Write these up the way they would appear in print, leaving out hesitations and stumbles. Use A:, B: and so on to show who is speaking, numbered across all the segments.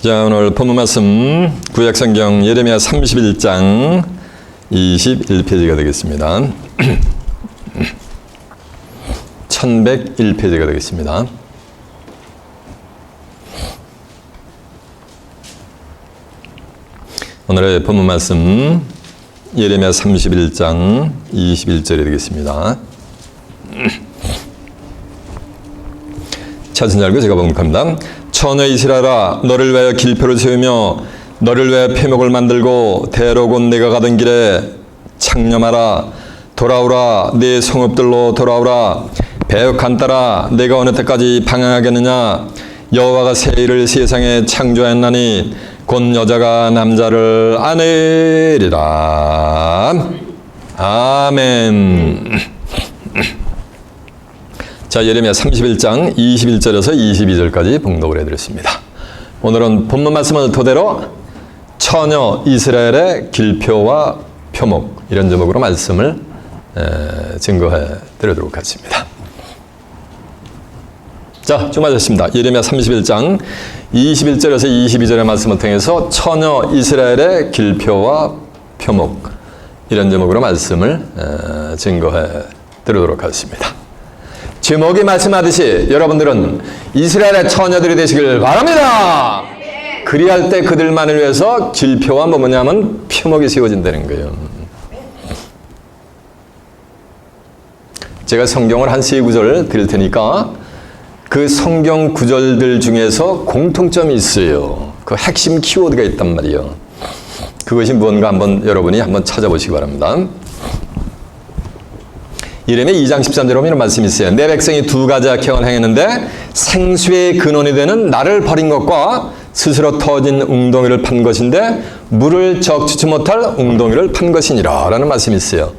A: 자, 오늘 본문 말씀 구약성경 예레미야 31장 21페이지가 되겠습니다. 1101페이지가 되겠습니다. 오늘의 본문 말씀 예레미야 31장 21절이 되겠습니다. 찾은 줄 알고 제가 봉독합니다. 처녀 이스라엘아, 너를 위하여 길표를 세우며 너를 위하여 표목을 만들고 대로 곧 내가 가던 길에 창념하라. 돌아오라, 네 성읍들로 돌아오라. 배역한 딸아, 내가 어느 때까지 방황하겠느냐. 여호와가 새 일을 세상에 창조하였나니 곧 여자가 남자를 안으리라. 아멘. 자, 예레미야 31장 21절에서 22절까지 봉독을 해드렸습니다. 오늘은 본문 말씀을 토대로 처녀 이스라엘의 길표와 표목, 이런 제목으로 말씀을 증거해 드리도록 하겠습니다. 자, 주마셨습니다. 예레미야 31장 21절에서 22절의 말씀을 통해서 처녀 이스라엘의 길표와 표목, 이런 제목으로 말씀을 증거해 드리도록 하겠습니다. 제목이 말씀하듯이 여러분들은 이스라엘의 처녀들이 되시길 바랍니다. 그리할 때 그들만을 위해서 길표와 뭐냐면 표목이 세워진다는 거예요. 제가 성경을 한 세 구절 드릴 테니까 그 성경 구절들 중에서 공통점이 있어요. 그 핵심 키워드가 있단 말이에요. 그것이 무언가 여러분이 한번 찾아보시기 바랍니다. 예레미야 2장 13절에 보면 이런 말씀이 있어요. 내 백성이 두 가지 악행을 행했는데 생수의 근원이 되는 나를 버린 것과 스스로 터진 웅덩이를 판 것인데 물을 적시지 못할 웅덩이를 판 것이니라 라는 말씀이 있어요.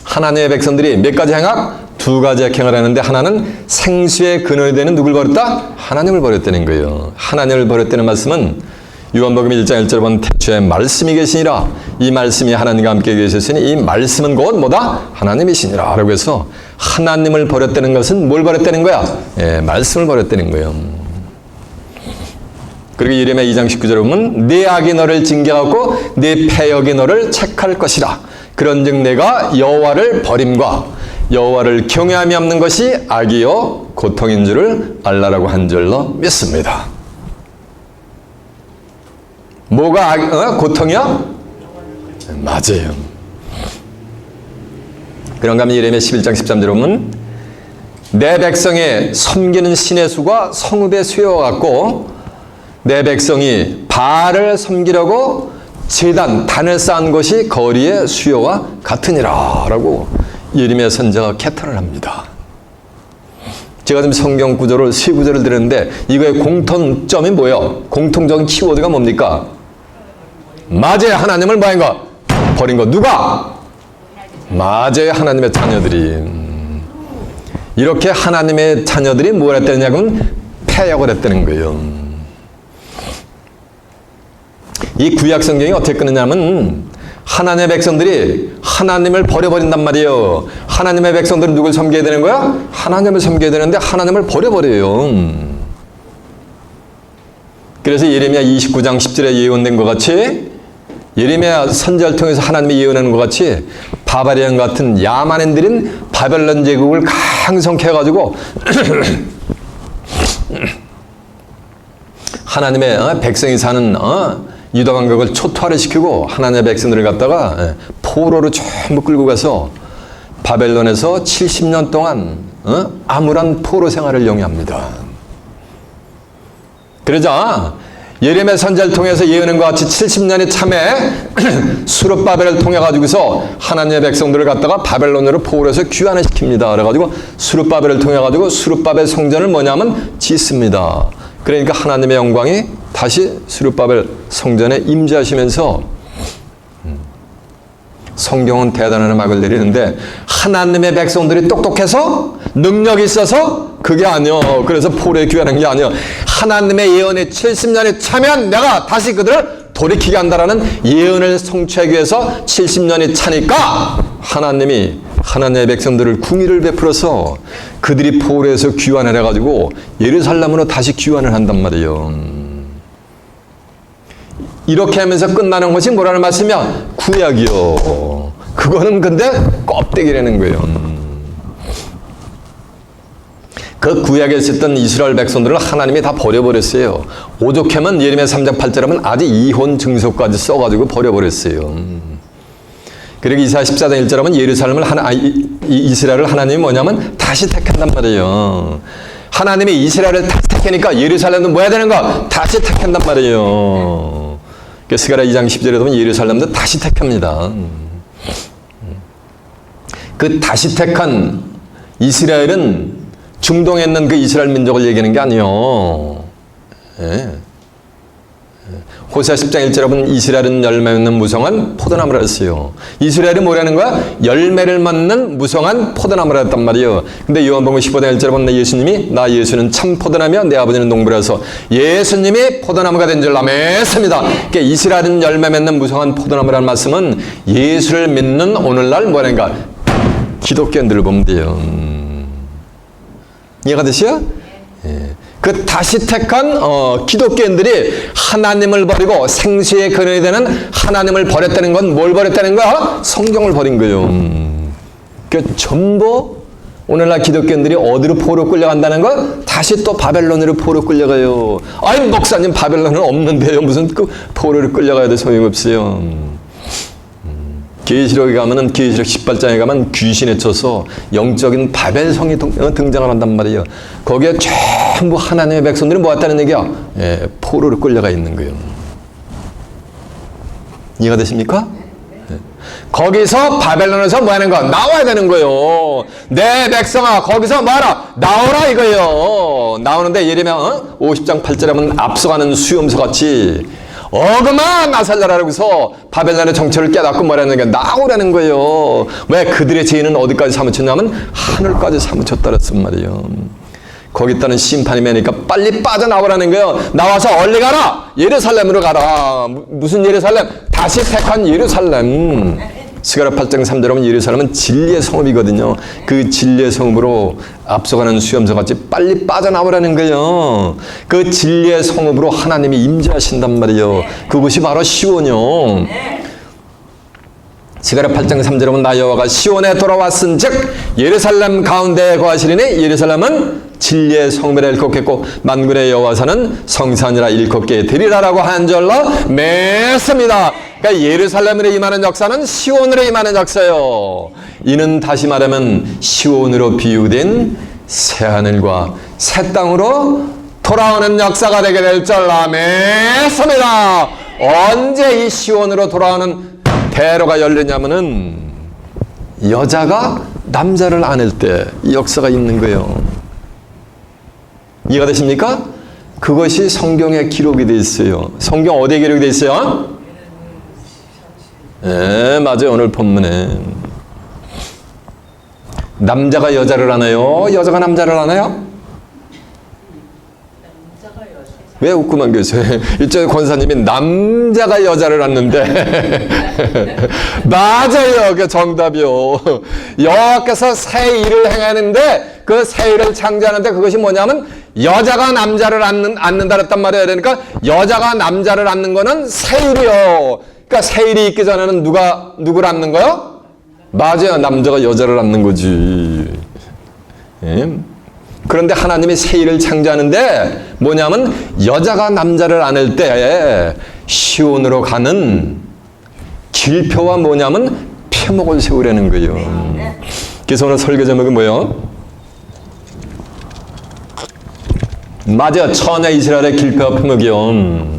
A: 하나님의 백성들이 몇 가지 행악? 두 가지 악행을 했는데 하나는 생수의 근원이 되는 누굴 버렸다? 하나님을 버렸다는 거예요. 하나님을 버렸다는 말씀은 요한복음 1장 1절에 보면 태초에 말씀이 계시니라. 이 말씀이 하나님과 함께 계셨으니 이 말씀은 곧 뭐다? 하나님이시니라 라고 해서 하나님을 버렸다는 것은 뭘 버렸다는 거야? 예, 말씀을 버렸다는 거예요. 그리고 예레미야 2장 19절에 보면 네 악이 너를 징계하고 네 패역이 너를 책할 것이라. 그런즉 내가 여호와를 버림과 여호와를 경외함이 없는 것이 악이요 고통인 줄을 알라라고 한 줄로 믿습니다. 뭐가 고통이야? 맞아요. 그런가 하면 예레미야 11장 13절에 보면 내 백성의 섬기는 신의 수가 성읍의 수요와 같고 내 백성이 바알을 섬기려고 단을 쌓은 것이 거리의 수요와 같으니라 라고 예레미야 선지자가 개탄을 합니다. 제가 지금 성경 구절을 세 구절을 드렸는데 이거의 공통점이 뭐예요? 공통적인 키워드가 뭡니까? 맞아요. 하나님을 뭐한 거? 버린 거. 누가? 맞아요. 하나님의 자녀들이. 이렇게 하나님의 자녀들이 뭘 했다냐면 패역을 했다는 거예요. 이 구약 성경이 어떻게 끊느냐면 하나님의 백성들이 하나님을 버려버린단 말이에요. 하나님의 백성들은 누굴 섬겨야 되는 거야? 하나님을 섬겨야 되는데 하나님을 버려버려요. 그래서 예레미야 29장 10절에 예언된 것 같이 예레미야 선지자를 통해서 하나님이 예언하는 것 같이 바벨론 같은 야만인들인 바벨론 제국을 강성케 해가지고 하나님의 백성이 사는 유다 왕국을 초토화를 시키고 하나님의 백성들을 갖다가 포로로 전부 끌고 가서 바벨론에서 70년 동안 암울한 포로 생활을 영위합니다. 그러자 예레미야 선지자를 통해서 예언한 것 같이 70년의 참에 수르바벨을 통해 가지고서 하나님의 백성들을 갖다가 바벨론으로 포로를 해서 귀환을 시킵니다. 그래가지고 수르바벨을 통해 가지고 수르바벨 성전을 뭐냐면 짓습니다. 그러니까 하나님의 영광이 다시 수르바벨 성전에 임재하시면서 성경은 대단한 음악을 내리는데 하나님의 백성들이 똑똑해서 능력이 있어서 그게 아니요. 그래서 포로에 귀환한 게 아니요. 하나님의 예언에 70년에 차면 내가 다시 그들을 돌이키게 한다라는 예언을 성취하기 위해서 70년이 차니까 하나님이 하나님의 백성들을 궁의를 베풀어서 그들이 포로에서 귀환을 해가지고 예루살렘으로 다시 귀환을 한단 말이에요. 이렇게 하면서 끝나는 것이 뭐라는 말씀이야? 구약이요. 그거는 근데 껍데기라는 거예요. 그 구약에 있었던 이스라엘 백성들을 하나님이 다 버려버렸어요. 오죽하면 예레미야 3장 8절 하면 아주 이혼 증서까지 써가지고 버려버렸어요. 그리고 이사야 14장 1절 하면 예루살렘을 이스라엘을 하나님이 뭐냐면 다시 택한단 말이에요. 하나님이 이스라엘을 다시 택하니까 예루살렘도 뭐 해야 되는 거? 다시 택한단 말이에요. 스가랴 2장 10절에 보면 예루살렘도 다시 택합니다. 그 다시 택한 이스라엘은 중동에 있는 그 이스라엘 민족을 얘기하는 게 아니에요. 예. 호세아 10장 1절에 보면 이스라엘은 열매 맺는 무성한 포도나무라 했어요. 이스라엘이 뭐라는 거야? 열매를 맺는 무성한 포도나무라 했단 말이에요. 근데 요한복음 15장 1절에 보면 예수님이 나 예수는 참 포도나무며 내 아버지는 농부라서 예수님이 포도나무가 된 줄 아멘했습니다. 그러니까 이스라엘은 열매 맺는 무성한 포도나무라는 말씀은 예수를 믿는 오늘날 뭐라는가? 기독교인들을 보면 돼요. 이해가 되시요? 예. 그 다시 택한 기독교인들이 하나님을 버리고 생수의 근원이 되는 하나님을 버렸다는 건 뭘 버렸다는 거야? 성경을 버린 거예요. 그 전부 오늘날 기독교인들이 어디로 포로 끌려간다는 거? 다시 또 바벨론으로 포로 끌려가요. 아니 목사님 바벨론은 없는데요. 무슨 그 포로를 끌려가야 돼 소용없어요. 계시록에 가면은 계시록 18장에 가면 귀신에 쳐서 영적인 바벨성이 등장을 한단 말이에요. 거기에 전부 하나님의 백성들이 모았다는 얘기야. 예, 포로로 끌려가 있는 거예요. 이해가 되십니까? 예. 거기서 바벨론에서 뭐 하는 거? 나와야 되는 거예요. 내 백성아 거기서 뭐하라? 나오라 이거예요. 나오는데 예레미야 50장 8절에 하면 앞서가는 수염소 같이 어그만 나살라라고 해서 바벨론의 정체를 깨닫고 뭐라는 게 나오라는 거예요. 왜? 그들의 죄는 어디까지 사무쳤냐면 하늘까지 사무쳤다 그랬단 말이에요. 거기 있다는 심판이 매니까 빨리 빠져나오라는 거예요. 나와서 얼리 가라. 예루살렘으로 가라. 무슨 예루살렘? 다시 택한 예루살렘. 스가랴 8장 3절에 보면 예루살렘은 진리의 성읍이거든요. 그 진리의 성읍으로 앞서가는 수염소같이 빨리 빠져나오라는 거예요. 그 진리의 성읍으로 하나님이 임재하신단 말이에요. 그것이 바로 시온이요. 스가랴 8장 3절에 보면 나 여호와가 시온에 돌아왔은즉 예루살렘 가운데에 거하시리니 예루살렘은 진리의 성읍이라 일컫겠고 만군의 여호와사는 성산이라 일컫게 되리라라고 한 절로 맺습니다. 그러니까 예루살렘으로 임하는 역사는 시온으로 임하는 역사예요. 이는 다시 말하면 시온으로 비유된 새하늘과 새 땅으로 돌아오는 역사가 되게 될 줄 맺습니다. 언제 이 시온으로 돌아오는 대로가 열리냐면은 여자가 남자를 안을 때 이 역사가 있는 거예요. 이해가 되십니까? 그것이 성경에 기록이 되어 있어요. 성경 어디에 기록이 되어 있어요? 네, 맞아요. 오늘 본문에 남자가 여자를 안아요? 여자가 남자를 안아요? 왜 웃고만 계세요? 이쪽에 권사님이 남자가 여자를 낳는데 맞아요. 그게 정답이요. 여호와께서 새 일을 행하는데 그 새 일을 창조하는데 그것이 뭐냐면 여자가 남자를 낳는다 그랬단 말이에요. 그러니까 여자가 남자를 낳는 거는 새 일이요. 그러니까 새 일이 있기 전에는 누구를 낳는 거요? 맞아요. 남자가 여자를 낳는 거지. 예? 그런데 하나님이 새 일을 창조하는데 뭐냐면 여자가 남자를 안을 때 시온으로 가는 길표와 뭐냐면 표목을 세우라는 거예요. 그래서 오늘 설교 제목이 뭐예요? 맞아요. 처녀 이스라엘의 길표와 표목이요.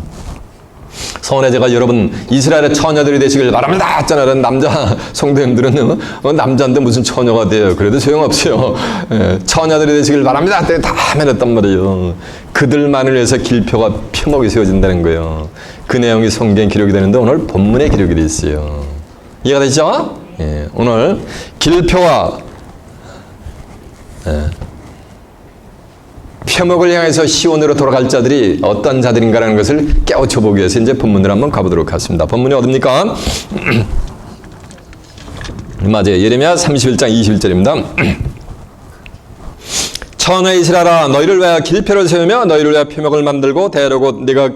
A: 서원에 제가 여러분 이스라엘의 처녀들이 되시길 바랍니다 했잖아요. 남자 성도님들은 남자인데 무슨 처녀가 돼요. 그래도 소용없어요. 예, 처녀들이 되시길 바랍니다 했더니 다 해냈단 말이에요. 그들만을 위해서 길표가 표목이 세워진다는 거예요. 그 내용이 성경에 기록이 되는데 오늘 본문에 기록이 되어 있어요. 이해가 되시죠? 예, 오늘 길표와 표목을 향해서 시온으로 돌아갈 자들이 어떤 자들인가라는 것을 깨우쳐 보기 위해서 이제 본문을 한번 가보도록 하겠습니다. 본문이 어딥니까? 맞아요. 예레미야 31장 21절입니다. 처녀 이스라엘아, 너희를 위하여 길표를 세우며 너희를 위하여 표목을 만들고 대하려고 네가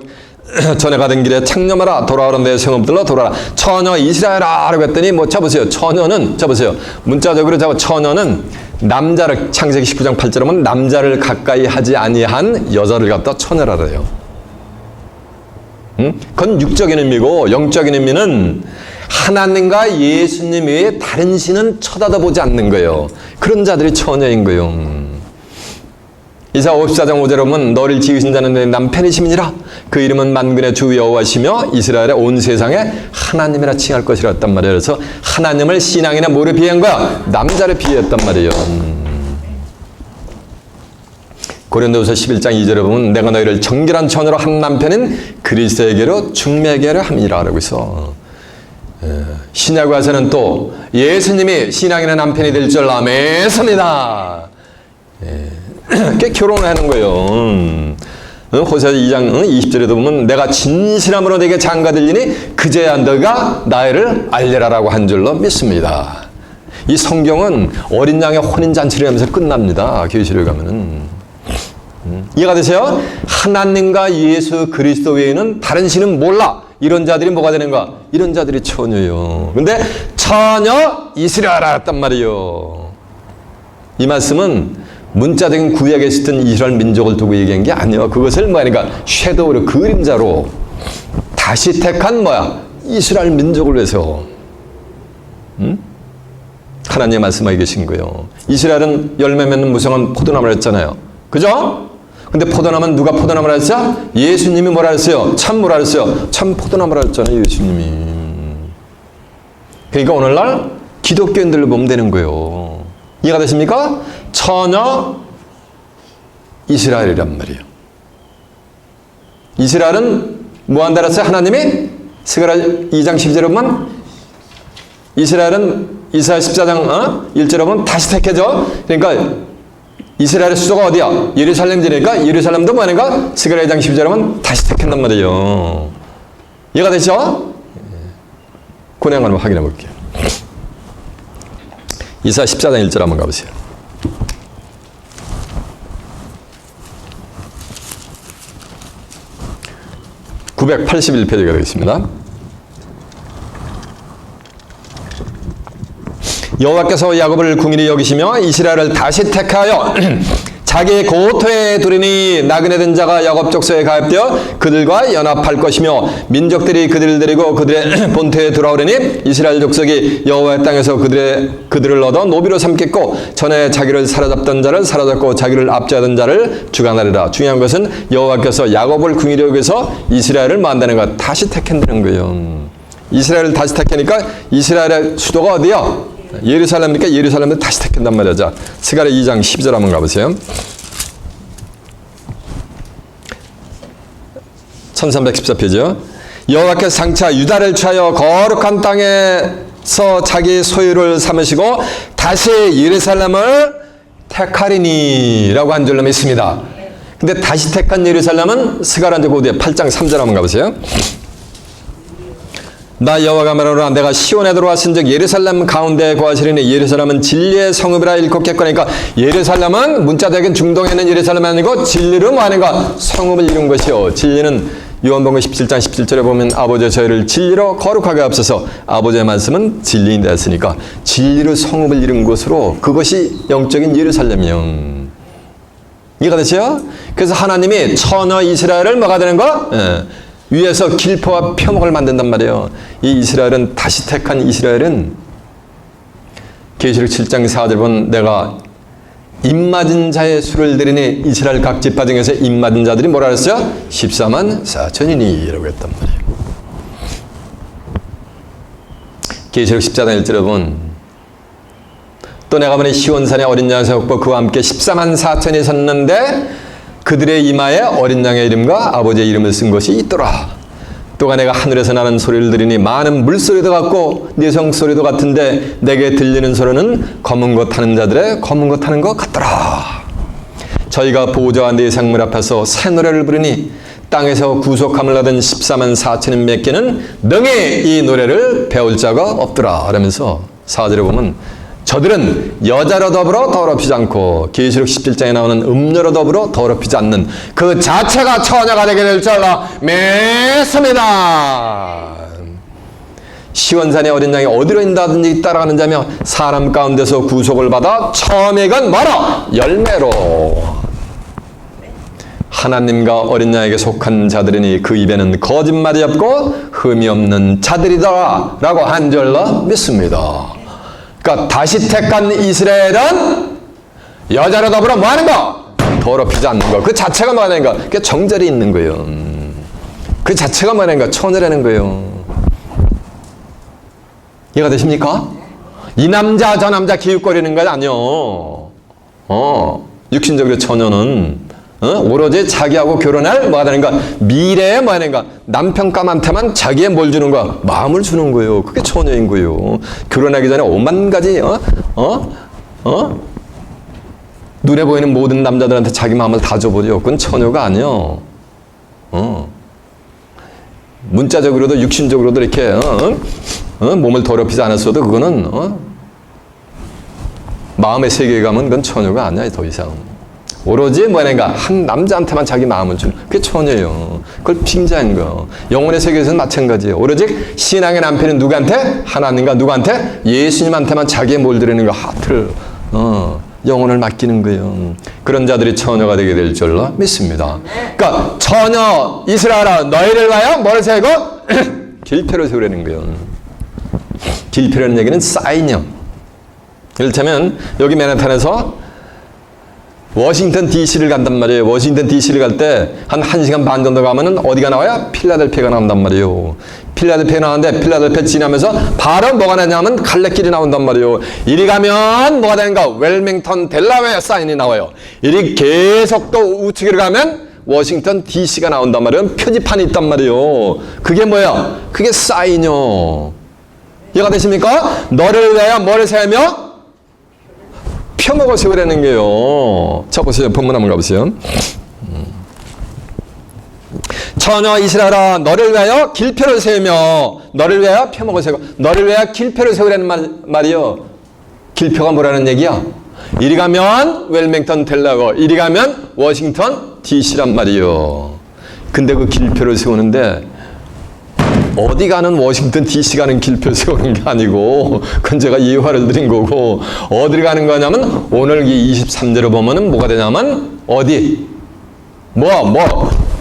A: 전에 가던 길에 창념하라. 돌아오라. 내 성읍들로 돌아라. 처녀 이스라엘아 라고 했더니 뭐 잡으세요. 처녀는 잡으세요. 문자적으로 잡아. 처녀는 남자를, 창세기 19장 8절에 보면 남자를 가까이 하지 아니한 여자를 갖다 처녀라 그래요. 그건 육적인 의미고, 영적인 의미는 하나님과 예수님 외에 다른 신은 쳐다보지 않는 거예요. 그런 자들이 처녀인 거예요. 이사 54장 5절에 보면 너를 지으신 자는 내 남편이심이니라. 그 이름은 만군의 주 여호와시며 이스라엘의 온 세상에 하나님이라 칭할 것이라 했단 말이에요. 그래서 하나님을 신앙이나 뭐를 비한 거야? 남자를 비했단 말이에요. 고린도후서 11장 2절에 보면 내가 너희를 정결한 처녀로 한 남편인 그리스도에게로 중매하게 함이라 라고 있어. 신약 와서는 또 예수님이 신앙이나 남편이 될 줄 아멘습니다. 꽤 결혼을 하는 거예요. 호세아 2장 20절에도 보면 내가 진실함으로 내게 장가들리니 그제야 너가 나이를 알리라라고 한 줄로 믿습니다. 이 성경은 어린 양의 혼인잔치를 하면서 끝납니다. 교회실에 가면은. 이해가 되세요? 하나님과 예수 그리스도 외에는 다른 신은 몰라. 이런 자들이 뭐가 되는가? 이런 자들이 처녀요. 근데 처녀 이스라엘아 했단 말이에요. 이 말씀은 문자적인 구약에 있었던 이스라엘 민족을 두고 얘기한 게 아니에요. 그것을 뭐니까 섀도우로, 그림자로 다시 택한 뭐야? 이스라엘 민족을 위해서. 하나님의 말씀하고 계신 거예요. 이스라엘은 열매 맺는 무성한 포도나무를 했잖아요. 그죠? 근데 포도나무는 누가 포도나무라 했어? 예수님이 뭐라 했어요? 참 뭐라 했어요? 참 포도나무라 했잖아요. 예수님이. 그러니까 오늘날 기독교인들을 보면 되는 거예요. 이해가 되십니까? 처녀 이스라엘이란 말이에요. 이스라엘은 뭐 한다 그랬어요? 하나님이 스가랴 2장 12절에 보면 이스라엘은 이사야 14장 1절에 보면 다시 택해져. 그러니까 이스라엘의 수도가 어디야? 예루살렘이니까 예루살렘도 뭐하는가? 스가랴 2장 12절에 보면 다시 택한단 말이에요. 이해가 되죠? 그냥 한번 확인해 볼게요. 이사야 14장 1절 한번 가보세요. 981페이지가 되겠습니다. 여호와께서 야곱을 궁일히 여기시며 이스라엘을 다시 택하여 자기 고토에 두리니 나그네 된 자가 야곱 족속에 가입되어 그들과 연합할 것이며 민족들이 그들을 데리고 그들의 본토에 돌아오려니 이스라엘 족속이 여호와의 땅에서 그들을 얻어 노비로 삼겠고 전에 자기를 사로잡던 자를 사로잡고 자기를 압제하던 자를 주관하리라. 중요한 것은 여호와께서 야곱을 궁일히 여기서 이스라엘을 만드는 것 다시 택한다는 거예요. 이스라엘을 다시 택하니까 이스라엘의 수도가 어디요? 예루살렘이니까 예루살렘을 다시 택한단 말이야. 자, 스가랴 2장 12절 한번 가보세요. 1314페이지요. 여호와께서 장차 유다를 취하여 거룩한 땅에서 자기 소유를 삼으시고 다시 예루살렘을 택하리니 라고 한 줄로 믿습니다. 근데 다시 택한 예루살렘은 스가랴 8장 3절 한번 가보세요. 나 여호와가 말하노라 내가 시온에 들어왔은즉 예루살렘 가운데 거하시리니 예루살렘은 진리의 성읍이라 일컫겠거니. 그러니까 예루살렘은 문자적인 중동에 있는 예루살렘이 아니고 진리로 뭐 하는가? 성읍을 이룬 것이요. 진리는 요한복음 17장 17절에 보면 아버지 저희를 진리로 거룩하게 하옵소서. 아버지의 말씀은 진리인데 했으니까 진리로 성읍을 이룬 곳으로 그것이 영적인 예루살렘이요. 이해가 되세요? 그래서 하나님이 처녀 이스라엘을 뭐가 되는 거? 위에서 길포와 표목을 만든단 말이에요. 이 이스라엘은 다시 택한 이스라엘은 계시록 7장 4절 보면 내가 입맞은 자의 수를 드리니 이스라엘 각 지파 중에서 입맞은 자들이 뭐라 그랬어요? 14만 4천이니 라고 했단 말이에요. 계시록 14장 1절에 보면 또 내가 보니 시온산에 어린 양의 옥보 그와 함께 14만 4천이 섰는데 그들의 이마에 어린 양의 이름과 아버지의 이름을 쓴 것이 있더라. 또가 내가 하늘에서 나는 소리를 들으니 많은 물소리도 같고 내성 소리도 같은데 내게 들리는 소리는 검은 것 타는 자들의 검은 것 타는 것 같더라. 저희가 보좌와 네 생물 앞에서 새 노래를 부르니 땅에서 구속함을 얻은 14만 4천인 몇 개는 능히 이 노래를 배울 자가 없더라. 그러면서 4절에 보면 저들은 여자로 더불어 더럽히지 않고 계시록 17장에 나오는 음녀로 더불어 더럽히지 않는 그 자체가 처녀가 되게 될 줄 믿습니다. 시원산의 어린 양이 어디로 인다든지 따라가는 자며 사람 가운데서 구속을 받아 처음에건 뭐로? 열매로. 하나님과 어린 양에게 속한 자들이니 그 입에는 거짓말이 없고 흠이 없는 자들이더라 라고 한 줄로 믿습니다. 그러니까 다시 택한 이스라엘은 여자로 더불어 뭐 하는 거? 더럽히지 않는 거. 그 자체가 뭐 하는 거? 그게 정절이 있는 거예요. 그 자체가 뭐 하는 거? 처녀라는 거예요. 이해가 되십니까? 이 남자 저 남자 기웃거리는 건 아니요. 육신적으로 처녀는 오로지 자기하고 결혼할 뭐 하는가? 미래에 뭐 하는가? 남편감한테만 자기의 뭘 주는 거야? 마음을 주는 거예요. 그게 처녀인 거예요. 결혼하기 전에 오만 가지 눈에 보이는 모든 남자들한테 자기 마음을 다 줘버려. 그건 처녀가 아니요. 문자적으로도 육신적으로도 이렇게 몸을 더럽히지 않았어도 그거는 마음의 세계에 가면 그건 처녀가 아니야. 더 이상. 오로지 뭐냐가 한 남자한테만 자기 마음을 주는 그게 처녀예요. 그걸 빙자한 거. 영혼의 세계에서는 마찬가지예요. 오로지 신앙의 남편은 누구한테? 하나님과 누구한테? 예수님한테만 자기의 뭘 드리는 거. 하트를 영혼을 맡기는 거예요. 그런 자들이 처녀가 되게 될 줄로 믿습니다. 그러니까 처녀 이스라엘아 너희를 위하여 뭐를 세우고 길표를 세우라는 거예요. 길표라는 얘기는 사인이요. 이를테면 여기 맨하탄에서 워싱턴 DC를 간단 말이에요. 워싱턴 DC를 갈 때 한 1시간 반 정도 가면은 어디가 나와요? 필라델피아가 나온단 말이에요. 필라델피아 나오는데 필라델피아 지나면서 바로 뭐가 나냐면 갈래길이 나온단 말이에요. 이리 가면 뭐가 되는가? 웰밍턴 델라웨어 사인이 나와요. 이리 계속 또 우측으로 가면 워싱턴 DC가 나온단 말이에요. 표지판이 있단 말이에요. 그게 뭐야? 그게 사인이요. 이해가 되십니까? 너를 위하여 뭐를 세우며? 표먹어 세우라는 게요. 자 보세요. 본문 한번 가보세요. 처녀 이스라엘아 너를 위하여 길표를 세우며 너를 위하여 표먹어 세우고 너를 위하여 길표를 세우라는 말이요. 길표가 뭐라는 얘기야? 이리 가면 웰밍턴 델라웨어 이리 가면 워싱턴 DC란 말이요. 근데 그 길표를 세우는데 어디 가는 워싱턴 DC 가는 길표 세우는 게 아니고 그건 제가 예화를 드린 거고 어디를 가는 거냐면 오늘 이 23절을 보면은 뭐가 되냐면 어디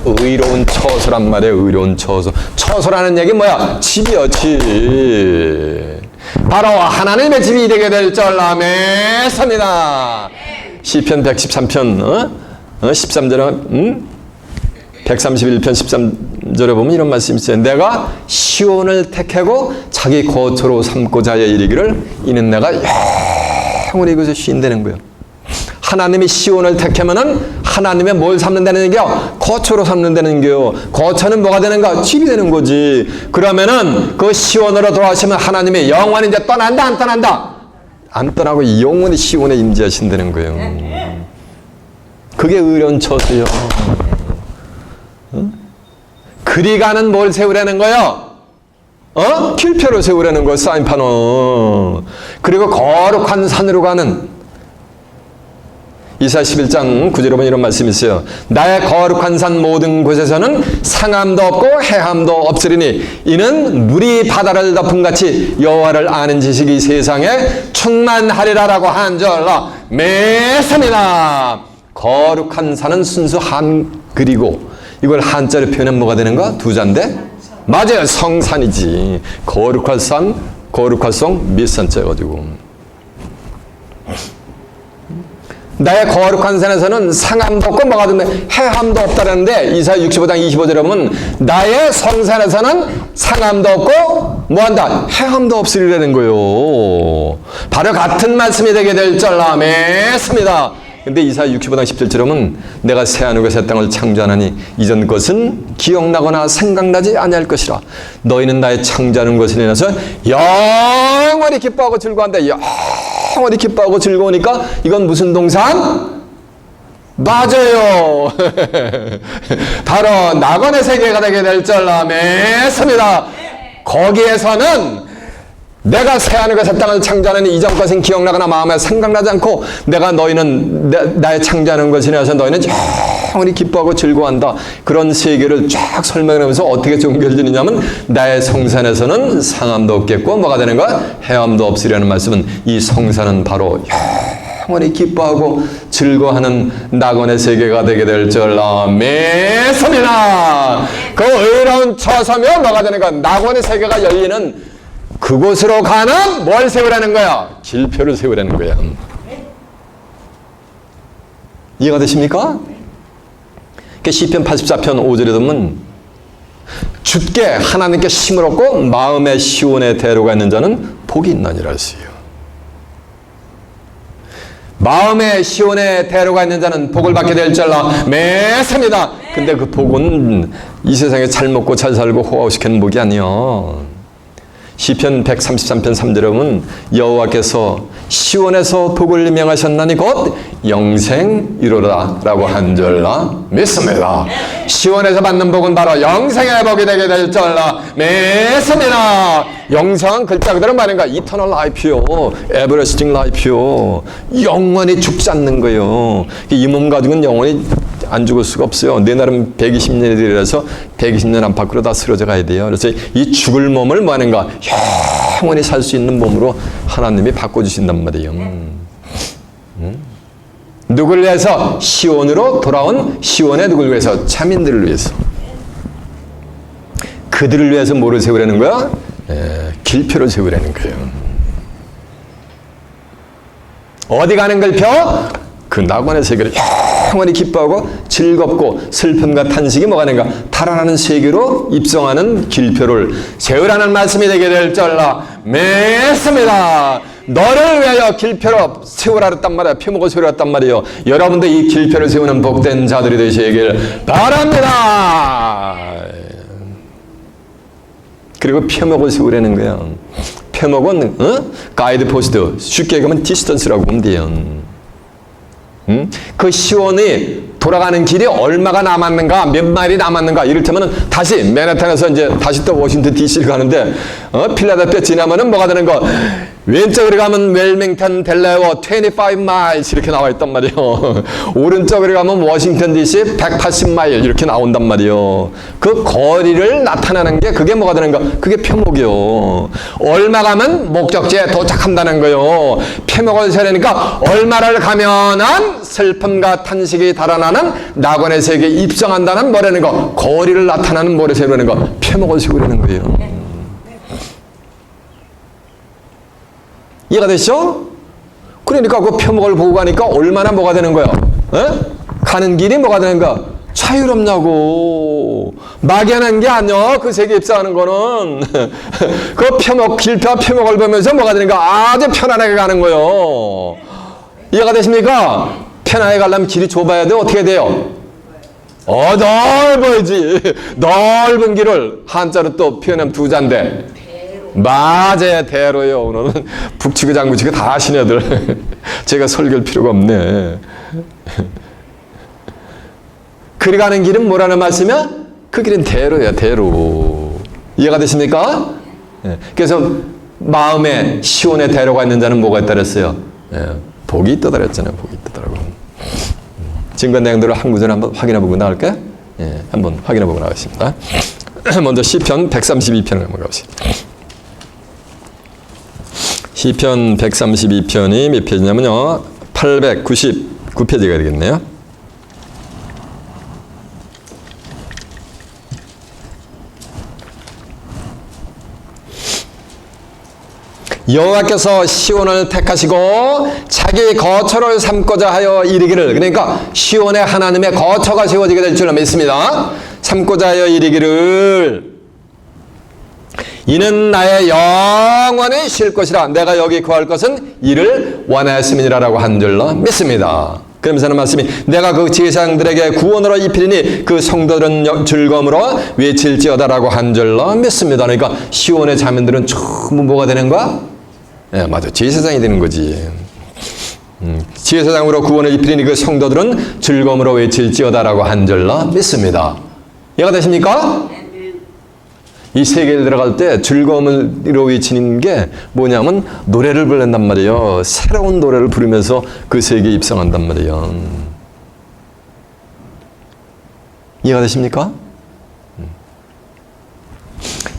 A: 의로운 처소란 말이에요. 의로운 처소. 처소라는 얘기 뭐야? 집이요 집. 바로 하나님의 집이 되게 될 줄 믿습니다. 시편 113편 13절은 131편 13절에 보면 이런 말씀이 있어요. 내가 시온을 택하고 자기 거처로 삼고자 하여 이르기를 이는 내가 영원히 이곳에 쉰다는 거예요. 하나님이 시온을 택하면은 하나님의 뭘 삼는다는 얘기요? 거처로 삼는다는 거예요. 거처는 뭐가 되는가? 집이 되는 거지. 그러면은 그 시온으로 돌아오시면 하나님의 영원히 이제 떠난다 안 떠난다? 안 떠나고 영원히 시온에 임재하신다는 거예요. 그게 의로운 처소요. 그리 가는 뭘 세우라는 거요? 길표를 세우라는 거, 사인판은. 그리고 거룩한 산으로 가는 이사야 11장 9절에 보면 이런 말씀이 있어요. 나의 거룩한 산 모든 곳에서는 상함도 없고 해함도 없으리니 이는 물이 바다를 덮음같이 여호와를 아는 지식이 세상에 충만하리라라고 한 줄로 믿습니다. 거룩한 산은 순수 한글이고 이걸 한자로 표현하면 뭐가 되는가? 두 자인데? 맞아요. 성산이지. 거룩한 산, 거룩할 성, 밑산자여가지고. 나의 거룩한 산에서는 상함도 없고 뭐가 되면 해함도 없다라는데 이사야 65장 25절에 보면 나의 성산에서는 상함도 없고 뭐한다? 해함도 없으리라는 거예요. 바로 같은 말씀이 되게 될 줄 믿습니다. 근데 이사야 65장 17절에 보면 내가 새하늘과 새 땅을 창조하나니 이전 것은 기억나거나 생각나지 아니할 것이라 너희는 나의 창조하는 것을 인해서 영원히 기뻐하고 즐거워한다. 영원히 기뻐하고 즐거우니까 이건 무슨 동산? 맞아요. 바로 낙원의 세계가 되게 될 줄 믿습니다. 거기에서는 내가 새하늘과 새 땅을 창조하는 이전 것은 기억나거나 마음에 생각나지 않고 내가 너희는 나의 창조하는 것이라 해서 너희는 영원히 기뻐하고 즐거워한다. 그런 세계를 쫙 설명하면서 어떻게 종결되느냐면 나의 성산에서는 상함도 없겠고 뭐가 되는 거야? 해함도 없으려는 말씀은 이 성산은 바로 영원히 기뻐하고 즐거워하는 낙원의 세계가 되게 될 줄 믿습니다. 그 의로운 처소면 뭐가 되는 거야? 낙원의 세계가 열리는 그곳으로 가는 뭘 세우라는 거야? 길표를 세우라는 거야. 이해가 되십니까? 시편 84편 5절에 보면 주께 하나님께 힘을 얻고 마음의 시온의 대로가 있는 자는 복이 있나니라 했어요. 마음의 시온의 대로가 있는 자는 복을 받게 될 줄로 믿습니다. 근데 그 복은 이 세상에 잘 먹고 잘 살고 호화시키는 복이 아니요. 시편 133편 3절에 보면 여호와께서 시온에서 복을 명하셨나니 곧 영생 이루라 라고 한 줄로 믿습니다. 시온에서 받는 복은 바로 영생의 복이 되게 될 줄로 믿습니다. 영생은 글자 그대로 말인가 이터널 라이프요, 에버래스팅 라이프요. 영원히 죽지 않는 거예요. 이 몸 가지고는 영원히 안 죽을 수가 없어요. 내 나름 120년이 되라서 120년 안팎으로 다 쓰러져 가야 돼요. 그래서 이 죽을 몸을 뭐 하는가? 영원히 살 수 있는 몸으로 하나님이 바꿔주신단 말이에요. 누구를 위해서? 시온으로 돌아온 시온의 누구를 위해서? 자민들을 위해서. 그들을 위해서 뭐를 세우라는 거야? 길표를 세우라는 거예요. 어디 가는 길표? 그 낙원의 세계를 영원히 기뻐하고 즐겁고 슬픔과 탄식이 뭐가 되는가? 달아나는 세계로 입성하는 길표를 세우라는 말씀이 되게 될 줄로 믿습니다. 너를 위하여 길표로 세우라 했단 말이야. 표목을 세우라 했단 말이에요. 여러분도 이 길표를 세우는 복된 자들이 되시길 바랍니다. 그리고 표목을 세우라는 거야. 표목은 가이드 포스트, 쉽게 얘기하면 디스턴스라고 보면 돼요. 그 시온이 돌아가는 길이 얼마가 남았는가, 몇 마일이 남았는가, 이를테면 다시 맨하탄에서 이제 다시 또 워싱턴 DC를 가는데, 필라델피아 지나면은 뭐가 되는 거, 왼쪽으로 가면 웰밍턴, 델레어 25 miles 이렇게 나와 있단 말이에요. 오른쪽으로 가면 워싱턴 DC 180 마일 이렇게 나온단 말이에요. 그 거리를 나타내는 게 그게 뭐가 되는 거? 그게 표목이요. 얼마 가면 목적지에 도착한다는 거요. 표목을 세우니까 얼마를 가면은 슬픔과 탄식이 달아나는 낙원의 세계에 입성한다는 뭐라는 거? 거리를 나타나는 뭐를 세우라는 거? 표목을 세우라는 거예요. 이해가 되시죠? 그러니까 그 표목을 보고 가니까 얼마나 뭐가 되는 거야? 가는 길이 뭐가 되는 거야? 자유롭냐고. 막연한 게 아니야. 그 세계에 입성하는 거는. 그 표목, 길표와 표목을 보면서 뭐가 되는가? 아주 편안하게 가는 거예요. 이해가 되십니까? 편하게 가려면 길이 좁아야 돼. 어떻게 돼요? 넓어야지. 넓은 길을 한자로 또 표현하면 두 자인데. 맞아요. 대로요. 오늘은 북치고 장구치고 다 아시네 들. 제가 설교할 필요가 없네. 그리 가는 길은 뭐라는 말씀이야? 그 길은 대로야. 대로. 이해가 되십니까? 그래서 마음에 시온의 대로가 있는 자는 뭐가 있다 그랬어요? 복이 있다 그랬잖아요. 복이 있다라고. 증거 내용들을 한 구절 한번 확인해 보고 나갈까요? 한번 확인해 보고 나가겠습니다. 먼저 시편 132편을 한번 가보겠습니다. 시편 132편이 몇 페이지냐면요. 899페이지가 되겠네요. 여호와께서 시온을 택하시고 자기 거처를 삼고자 하여 이르기를, 그러니까 시온에 하나님의 거처가 세워지게 될 줄로 믿습니다. 삼고자 하여 이르기를 이는 나의 영원히 쉴 것이라 내가 여기 거할 것은 이를 원하였음이니라라고 한 줄로 믿습니다. 그러면서 하는 말씀이 내가 그 제사장들에게 구원으로 입히리니 그 성도들은 즐거움으로 외칠지어다라고 한 줄로 믿습니다. 그러니까 시온의 자매들은 전부 뭐가 되는 거야? 맞아. 제사장이 되는 거지. 지혜사장으로 구원을 입히는 그 성도들은 즐거움으로 외칠지어다라고 한 줄로 믿습니다. 이해가 되십니까? 이 세계에 들어갈 때 즐거움으로 외치는 게 뭐냐면 노래를 부른단 말이에요. 새로운 노래를 부르면서 그 세계에 입성한단 말이에요. 이해가 되십니까?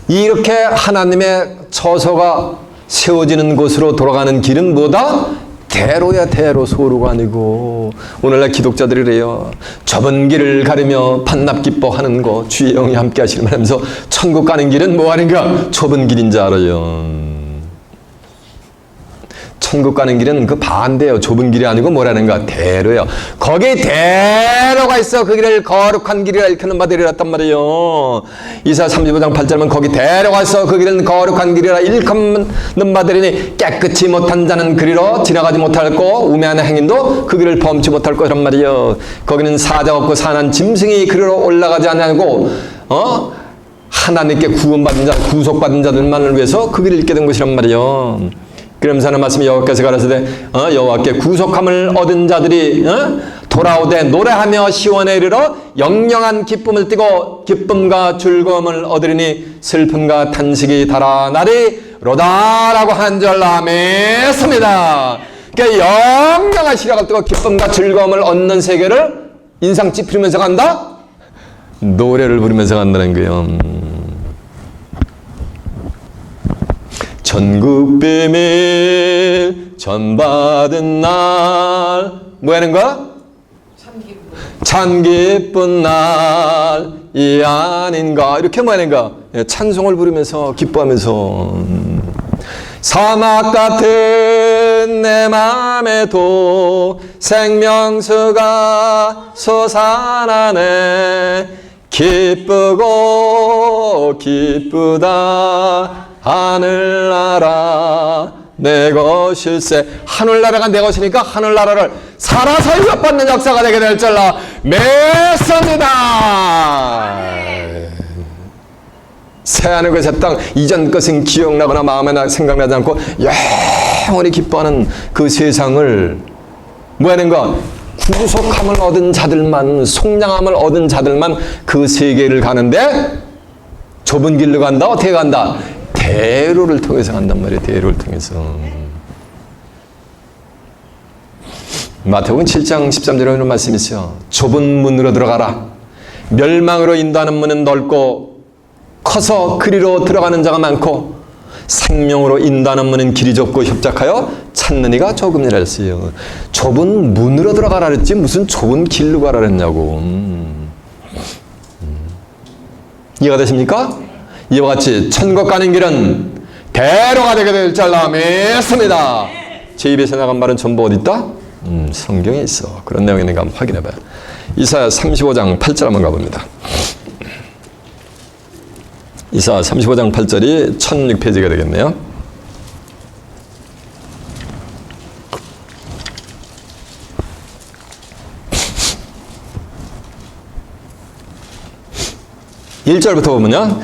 A: 이렇게 하나님의 처소가 세워지는 곳으로 돌아가는 길은 뭐다? 대로야 대로, 소로가 아니고. 오늘날 기독자들이 그래요. 좁은 길을 가르며 반납 기뻐하는 거 주의 영이 함께 하시길 바라면서 천국 가는 길은 뭐 하는가? 좁은 길인 줄 알아요. 천국 가는 길은 그 반대예요. 좁은 길이 아니고 뭐라는가? 대로예요. 거기 대로가 있어. 그 길을 거룩한 길이라 일컫는 바되리랐단 말이에요. 이사야 35장 8절은 거기 대로가 있어. 그 길은 거룩한 길이라 일컫는 바되리니 깨끗이 못한 자는 그리로 지나가지 못할 거, 우매한 행인도 그 길을 범치 못할 거란 말이에요. 거기는 사자 없고 산한 짐승이 그리로 올라가지 않고 하나님께 구원받은 자, 구속받은 자들만을 위해서 그 길을 읽게 된 것이란 말이에요. 그러면서 하는 말씀이 여호와께서 가라사대 여호와께 구속함을 얻은 자들이 돌아오되 노래하며 시온에 이르러 영영한 기쁨을 띠고 기쁨과 즐거움을 얻으리니 슬픔과 탄식이 달아나리로다라고 한 줄 아멘습니다. 그러니까 영영한 시력을 띠고 기쁨과 즐거움을 얻는 세계를 인상 찌푸리면서 간다? 노래를 부르면서 간다는 거예요. 천국 비밀 전받은 날 뭐 하는 거야? 참 기쁜 날이 아닌가 이렇게 뭐 하는가? 찬송을 부르면서 기뻐하면서 사막 같은 내 맘에도 생명수가 솟아나네 기쁘고 기쁘다 하늘나라 내 것일세. 하늘나라가 내 것이니까 하늘나라를 살아서 이어받는 역사가 되게 될 줄로 믿습니다. 새하늘 새 땅 이전 것은 기억나거나 마음에 생각나지 않고 영원히 기뻐하는 그 세상을 뭐 하는가? 구속함을 얻은 자들만, 속량함을 얻은 자들만 그 세계를 가는데 좁은 길로 간다? 어떻게 간다? 대로를 통해서 간단 말이에요. 대로를 통해서. 마태복음 7장 13절에 이런 말씀이 있어요. 좁은 문으로 들어가라. 멸망으로 인도하는 문은 넓고 커서 그리로 들어가는 자가 많고 생명으로 인도하는 문은 길이 좁고 협착하여 찾는 이가 조금이라 했어요. 좁은 문으로 들어가라 그랬지 무슨 좁은 길로 가라 그랬냐고. 이해가 되십니까? 이와 같이 천국 가는 길은 대로가 되게 될 줄로 믿습니다. 제 입에서 나간 말은 전부 어디 있다? 성경에 있어. 그런 내용이 있는가 한번 확인해 봐요. 이사야 35장 8절 한번 가봅니다. 이사야 35장 8절이 1006페이지가 되겠네요. (1절부터) 보면요.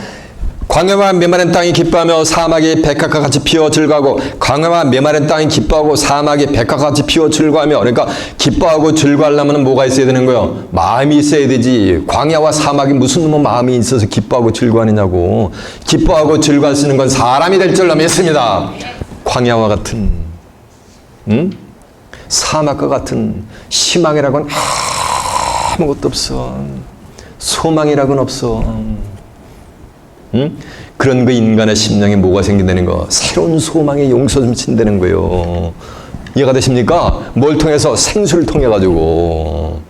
A: 광야와 메마른 땅이 기뻐하며 사막이 백합과 같이 피어 즐거워하고 광야와 메마른 땅이 기뻐하고 사막이 백합과 같이 피어 즐거워하며 그러니까 기뻐하고 즐거워하려면 뭐가 있어야 되는 거예요? 마음이 있어야 되지. 광야와 사막이 무슨 마음이 있어서 기뻐하고 즐거워하느냐고. 기뻐하고 즐거워할 수 있는 건 사람이 될 줄로 믿습니다. 광야와 같은 사막과 같은 희망이라고는 아무것도 없어. 소망이라고는 없어. 그런 그 인간의 심령에 뭐가 생긴다는 거? 새로운 소망의 용서 좀 친다는 거예요. 이해가 되십니까? 뭘 통해서? 생수를 통해 가지고.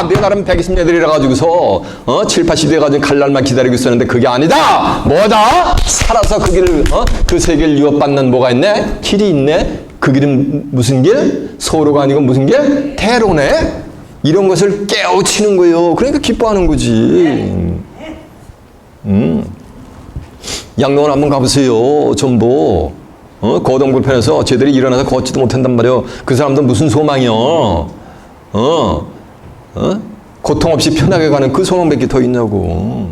A: 내 나름 120년들이라 가지고서 7, 80대 가지고 갈 날만 기다리고 있었는데 그게 아니다. 뭐다? 살아서 그 길을 그 세계를 유업받는 뭐가 있네? 길이 있네. 그 길은 무슨 길? 소로가 아니고 무슨 길? 대로네. 이런 것을 깨우치는 거예요. 그러니까 기뻐하는 거지. 양로원 한번 가보세요. 전부 거동불편해서 쟤들이 일어나서 걷지도 못한단 말이에요. 그 사람들 무슨 소망이요? 고통 없이 편하게 가는 그 소망밖에 더 있냐고.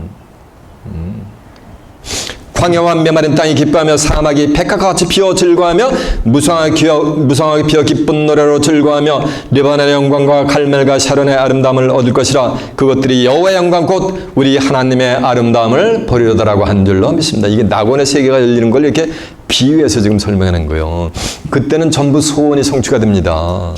A: 광야와 메마른 땅이 기뻐하며 사막이 백합과 같이 피어 즐거워하며 무성하게 피어 기쁜 노래로 즐거워하며 리바논의 영광과 갈멜과 샤론의 아름다움을 얻을 것이라. 그것들이 여호와의 영광 곧 우리 하나님의 아름다움을 보리로다라고 한 줄로 믿습니다. 이게 낙원의 세계가 열리는 걸 이렇게 비유해서 지금 설명하는 거예요. 그때는 전부 소원이 성취가 됩니다.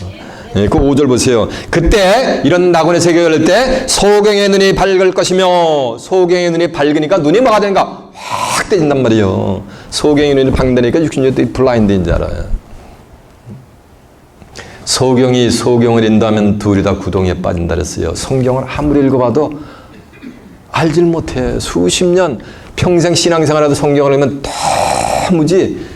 A: 그 5절 보세요. 그때 이런 낙원의 세계가 열릴 때 소경의 눈이 밝을 것이며, 소경의 눈이 밝으니까 눈이 뭐가 되는가? 확 떠진단 말이에요. 소경의 눈이 밝으니까 60년대 블라인드인 줄 알아요. 소경이 소경을 인도하면 둘이 다 구덩이에 빠진다 그랬어요. 성경을 아무리 읽어봐도 알질 못해. 수십 년 평생 신앙생활하도 성경을 읽으면 도무지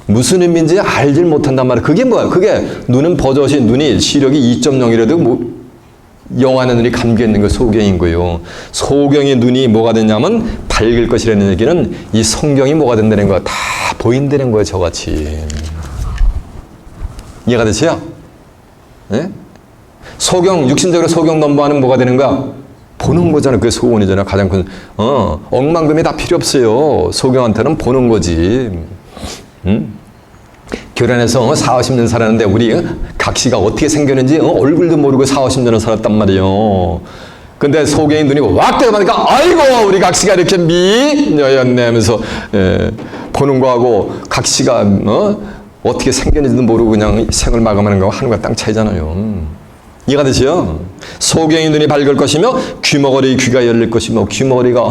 A: 무슨 의미인지 알질 못한단 말이에요. 그게 뭐야? 그게 눈은 버젓이, 눈이 시력이 2.0이라도 뭐 영안의 눈이 감겨있는 거 소경인 거예요. 소경의 눈이 뭐가 되냐면 밝을 것이라는 얘기는 이 성경이 뭐가 된다는 거야. 다 보인다는 거예요. 저같이. 이해가 되세요? 네? 소경, 육신적으로 소경 넘버하는 뭐가 되는 거야? 보는 거잖아. 그게 소원이잖아. 가장 큰, 억만금이 다 필요 없어요. 소경한테는 보는 거지. 결혼해서 40년 살았는데 우리 각시가 어떻게 생겼는지 얼굴도 모르고 40년을 살았단 말이에요. 근데 소경의 눈이 확 뜨니까 아이고 우리 각시가 이렇게 미녀였네 하면서 보는 거하고 각시가 어떻게 생겼는지도 모르고 그냥 생을 마감하는 거하고 하늘과 땅 차이잖아요. 이해가 되시죠? 소경의 눈이 밝을 것이며 귀머거리 귀가 열릴 것이며, 귀머거리가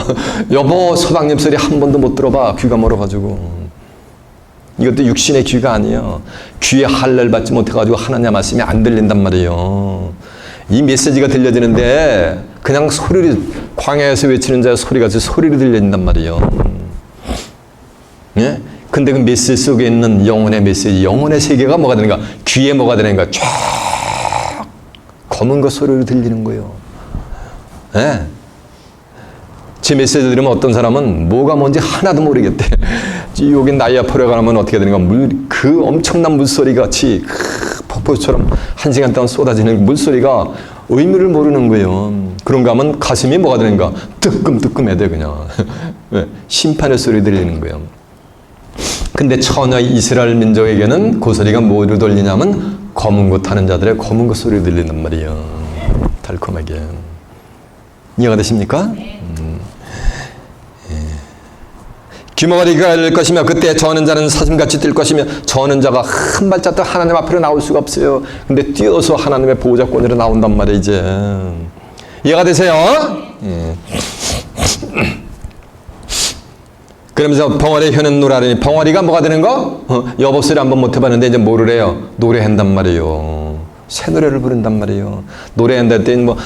A: 여보 서방님 소리 한 번도 못 들어봐. 귀가 멀어가지고. 이것도 육신의 귀가 아니에요. 귀에 할례를 받지 못해가지고 하나님 말씀이 안 들린단 말이에요. 이 메시지가 들려지는데 그냥 소리를, 광야에서 외치는 자의 소리가 소리로 들려진단 말이에요. 예? 근데 그 메시지 속에 있는 영혼의 메시지, 영혼의 세계가 뭐가 되는가? 귀에 뭐가 되는가? 쫙 검은 것 소리로 들리는 거예요. 예? 제 메시지 들으면 어떤 사람은 뭐가 뭔지 하나도 모르겠대. 여기 나이아폴에 가면 어떻게 되는가? 그 엄청난 물소리 같이 폭포처럼 1시간 동안 쏟아지는 물소리가 의미를 모르는 거예요. 그런가 하면 가슴이 뭐가 되는가? 뜨끔뜨끔해 돼 그냥. 심판의 소리 들리는 거예요. 근데 처녀 이스라엘 민족에게는 그 소리가 뭐로 들리냐면 검은 것 타는 자들의 검은 것 소리 들리는 말이에요. 달콤하게. 이해가 되십니까? 귀머거리가 열릴 것이며 그때 저는 자는 사슴같이 뛸 것이며, 저는 자가 한 발자도 하나님 앞으로 나올 수가 없어요. 근데 뛰어서 하나님의 보호자권으로 나온단 말이에요. 이제 이해가 되세요? 그러면서 벙어리 혀는 노래하니, 벙어리가 뭐가 되는 거? 여보소리 한번 못 해봤는데 이제 뭐를 해요? 노래한단 말이에요. 새 노래를 부른단 말이에요. 노래한다 때는 뭐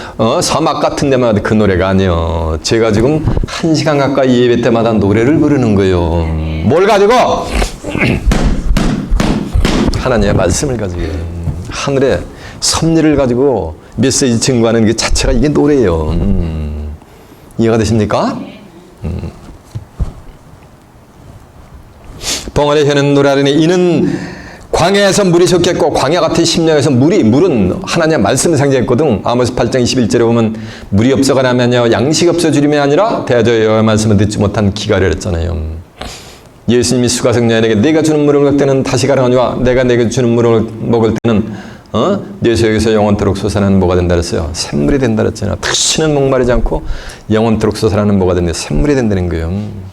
A: 사막 같은 데마다 그 노래가 아니에요. 제가 지금 1시간 가까이 예배 때마다 노래를 부르는 거예요. 뭘 가지고? 하나님의 말씀을 가지고, 하늘의 섭리를 가지고 메시지 증거하는 그 자체가 이게 노래예요. 이해가 되십니까? 벙어리 혀는 노래하니 이는 광야에서 물이 섞였고, 광야 같은 심령에서 물은 하나님의 말씀을 상징했거든. 아모스 8장 21절에 보면 물이 없어가냐면요 양식이 없어지림이 아니라 대저 여호와의 말씀을 듣지 못한 기가를 했잖아요. 예수님이 수가성녀에게 내가 주는 물을 먹을 때는 다시 가라하니와 내가 내게 주는 물을 먹을 때는 내 속에서 영원토록 솟아나는 뭐가 된다 그랬어요. 샘물이 된다 그랬잖아요. 다시는 목마르지 않고 영원토록 솟아나는 뭐가 된다. 샘물이 된다는 거예요.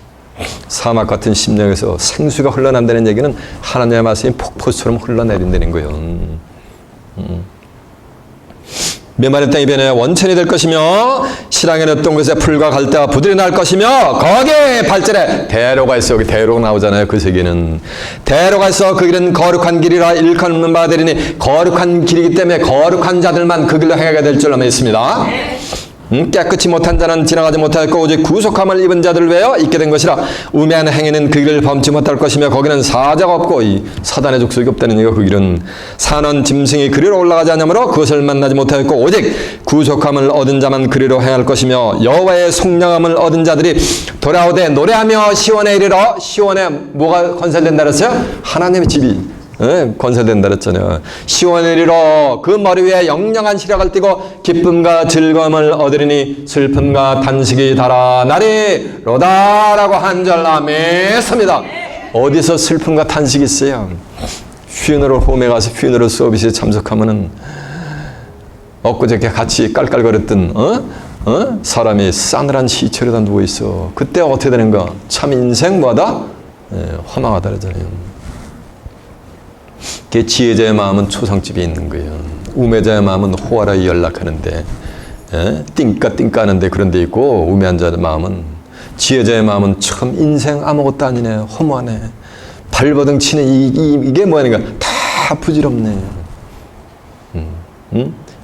A: 사막 같은 심령에서 생수가 흘러난다는 얘기는 하나님의 말씀이 폭포처럼 흘러내린다는 거예요. 메마른 땅이 변해 원천이 될 것이며, 실황에 넣었던 곳에 풀과 갈대와 부들이 날 것이며, 거기에 발전에 대로가 있어. 여기 대로가 나오잖아요. 그 세계는 대로가 있어. 그 길은 거룩한 길이라 일컫는 바가 되리니, 거룩한 길이기 때문에 거룩한 자들만 그 길로 행하게 될 줄로 믿습니다. 깨끗이 못한 자는 지나가지 못하였고 오직 구속함을 입은 자들을 위하여 있게 된 것이라. 우매한 행위는 그 길을 범치 못할 것이며 거기는 사자가 없고 이 사단의 족속이 없다는 얘기가, 그 길은 산원 짐승이 그리로 올라가지 않으므로 그것을 만나지 못하였고 오직 구속함을 얻은 자만 그리로 행할 것이며, 여호와의 속량함을 얻은 자들이 돌아오되 노래하며 시온에 이르러. 시온에 뭐가 건설된다 그랬어요? 하나님의 집이 건설된다 그랬잖아요. 시온이리로 그 머리 위에 영영한 시력을 띠고 기쁨과 즐거움을 얻으리니 슬픔과 단식이 달아나리로다라고 한절함했습니다. 어디서 슬픔과 단식이 있어요? 퓨너럴 홈에 가서 퓨너럴 서비스에 참석하면은 엊그저께 같이 깔깔거렸던 사람이 싸늘한 시체로다 누워 있어. 그때 어떻게 되는가? 참 인생 뭐다? 허망하다 그러잖아요. 지혜자의 마음은 초상집에 있는 거예요. 우매자의 마음은 호화라에 연락하는데, 띵까 하는데 그런 데 있고, 우매한 자의 마음은, 지혜자의 마음은 참 인생 아무것도 아니네. 허무하네. 발버둥 치는 이게 뭐하는가? 다 부질없네.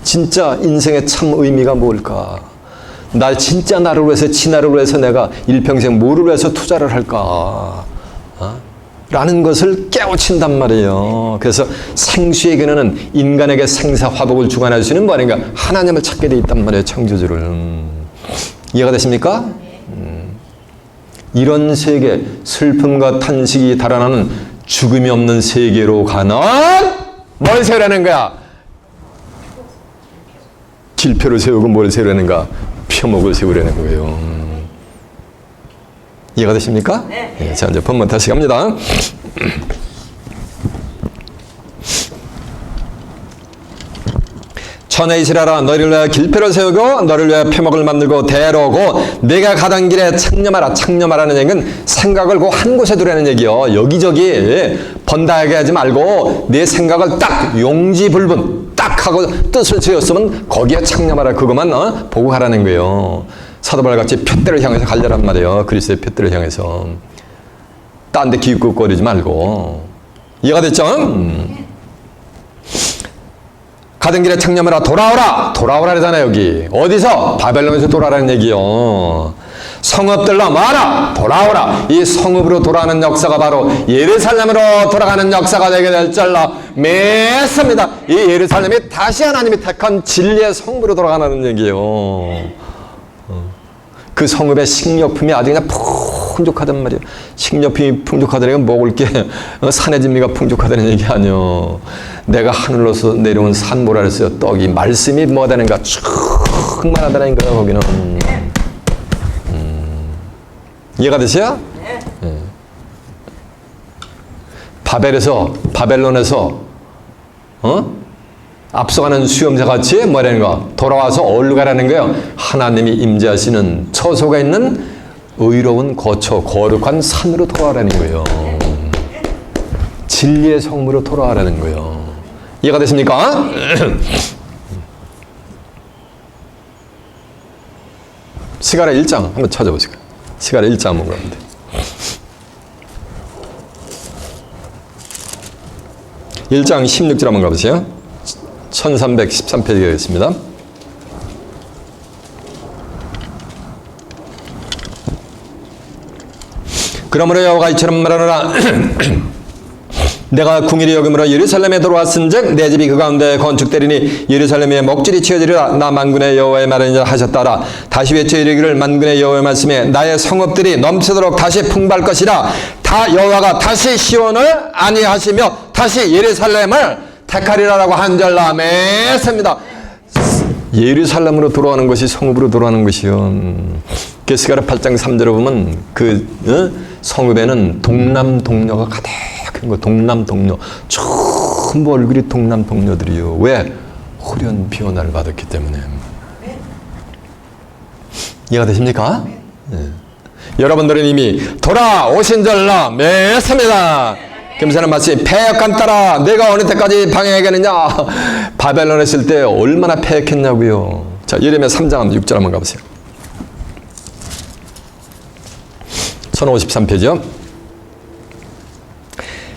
A: 진짜 인생의 참 의미가 뭘까? 진짜 나를 위해서, 지나를 위해서 내가 일평생 뭐를 위해서 투자를 할까? 라는 것을 깨우친단 말이에요. 그래서 생수에게는 인간에게 생사화복을 주관할 수 있는 뭐아닌가? 하나님을 찾게 돼 있단 말이에요. 창조주를. 이해가 되십니까? 이런 세계, 슬픔과 탄식이 달아나는 죽음이 없는 세계로 가는 뭘 세우라는 거야? 길표를 세우고 뭘 세우라는가? 표목을 세우라는 거예요. 이해가 되십니까? 네. 자, 이제 본문 다시 갑니다. 천하 이스라엘아, 너희를 위하여 길표를 세우고 너를 위하여 표목을 만들고 대로고 내가 가던 길에 창념하라. 창념하라는 얘기는 생각을 그 한 곳에 두라는 얘기요. 여기저기 번다하게 하지 말고 내 생각을 딱 용지불분 딱 하고 뜻을 지었으면 거기에 창념하라. 그것만 보고 가라는 거예요. 사도바울같이 표대를 향해서 가려란 말이에요. 그리스도의 표대를 향해서. 딴 데 기웃거리지 말고. 이해가 됐죠? 가던 길에 창념하라. 돌아오라. 돌아오라 그러잖아요. 여기. 어디서? 바벨론에서 돌아오라는 얘기요. 성읍들로 마라. 돌아오라. 이 성읍으로 돌아가는 역사가 바로 예루살렘으로 돌아가는 역사가 되게 될 줄로 믿습니다. 이 예루살렘이 다시 하나님이 택한 진리의 성읍으로 돌아가는 얘기요. 그 성읍의 식료품이 아주 그냥 풍족하단 말이에요. 식료품이 풍족하다는 건 먹을 게 산의 진미가 풍족하다는 얘기 아니요. 내가 하늘로서 내려온 산모라 그랬어요. 떡이 말씀이 뭐하다는가? 충만하다는 거예요. 거기는. 이해가 되세요? 네. 바벨론에서 앞서가는 수염새같이 뭐라는 거? 돌아와서 어디로 가라는 거예요? 하나님이 임재하시는 처소가 있는 의로운 거룩한 산으로 돌아가라는 거예요. 진리의 성으로 돌아가라는 거예요. 이해가 되십니까? 스가랴 1장 한번 찾아보세요. 스가랴 1장 한번 가면 돼. 1장 16절 한번 가보세요. 1313페이지가 되겠습니다. 그러므로 여호와가 이처럼 말하노라. 내가 궁일이 여김으로 예루살렘에 들어왔은즉 내 집이 그 가운데 건축되리니 예루살렘에 먹줄이 치어지리라. 나 만군의 여호와의 말이니라 하셨다라. 다시 외쳐 이르기를 만군의 여호와의 말씀에 나의 성읍들이 넘치도록 다시 풍부할 것이라. 다 여호와가 다시 시온을 안위하시며 다시 예루살렘을 택하리라라고 한절함했습니다. 예루살렘으로 돌아오는 것이 성읍으로 돌아오는 것이요. 스가랴 8장 3절에 보면 그 성읍에는 동남 동녀가 가득한 거. 동남 동녀. 전부 얼굴이 동남 동녀들이요. 왜? 호련 비원을 받았기 때문에. 이해가 되십니까? 네. 여러분들은 이미 돌아오신 줄로 믿습니다. 김사는 마치 패역한 따라 내가 어느 때까지 방해하겠느냐. 바벨론에 있을 때 얼마나 패역했냐고요. 자, 예레미야 3장 6절 한번 가보세요. 1053페이지요.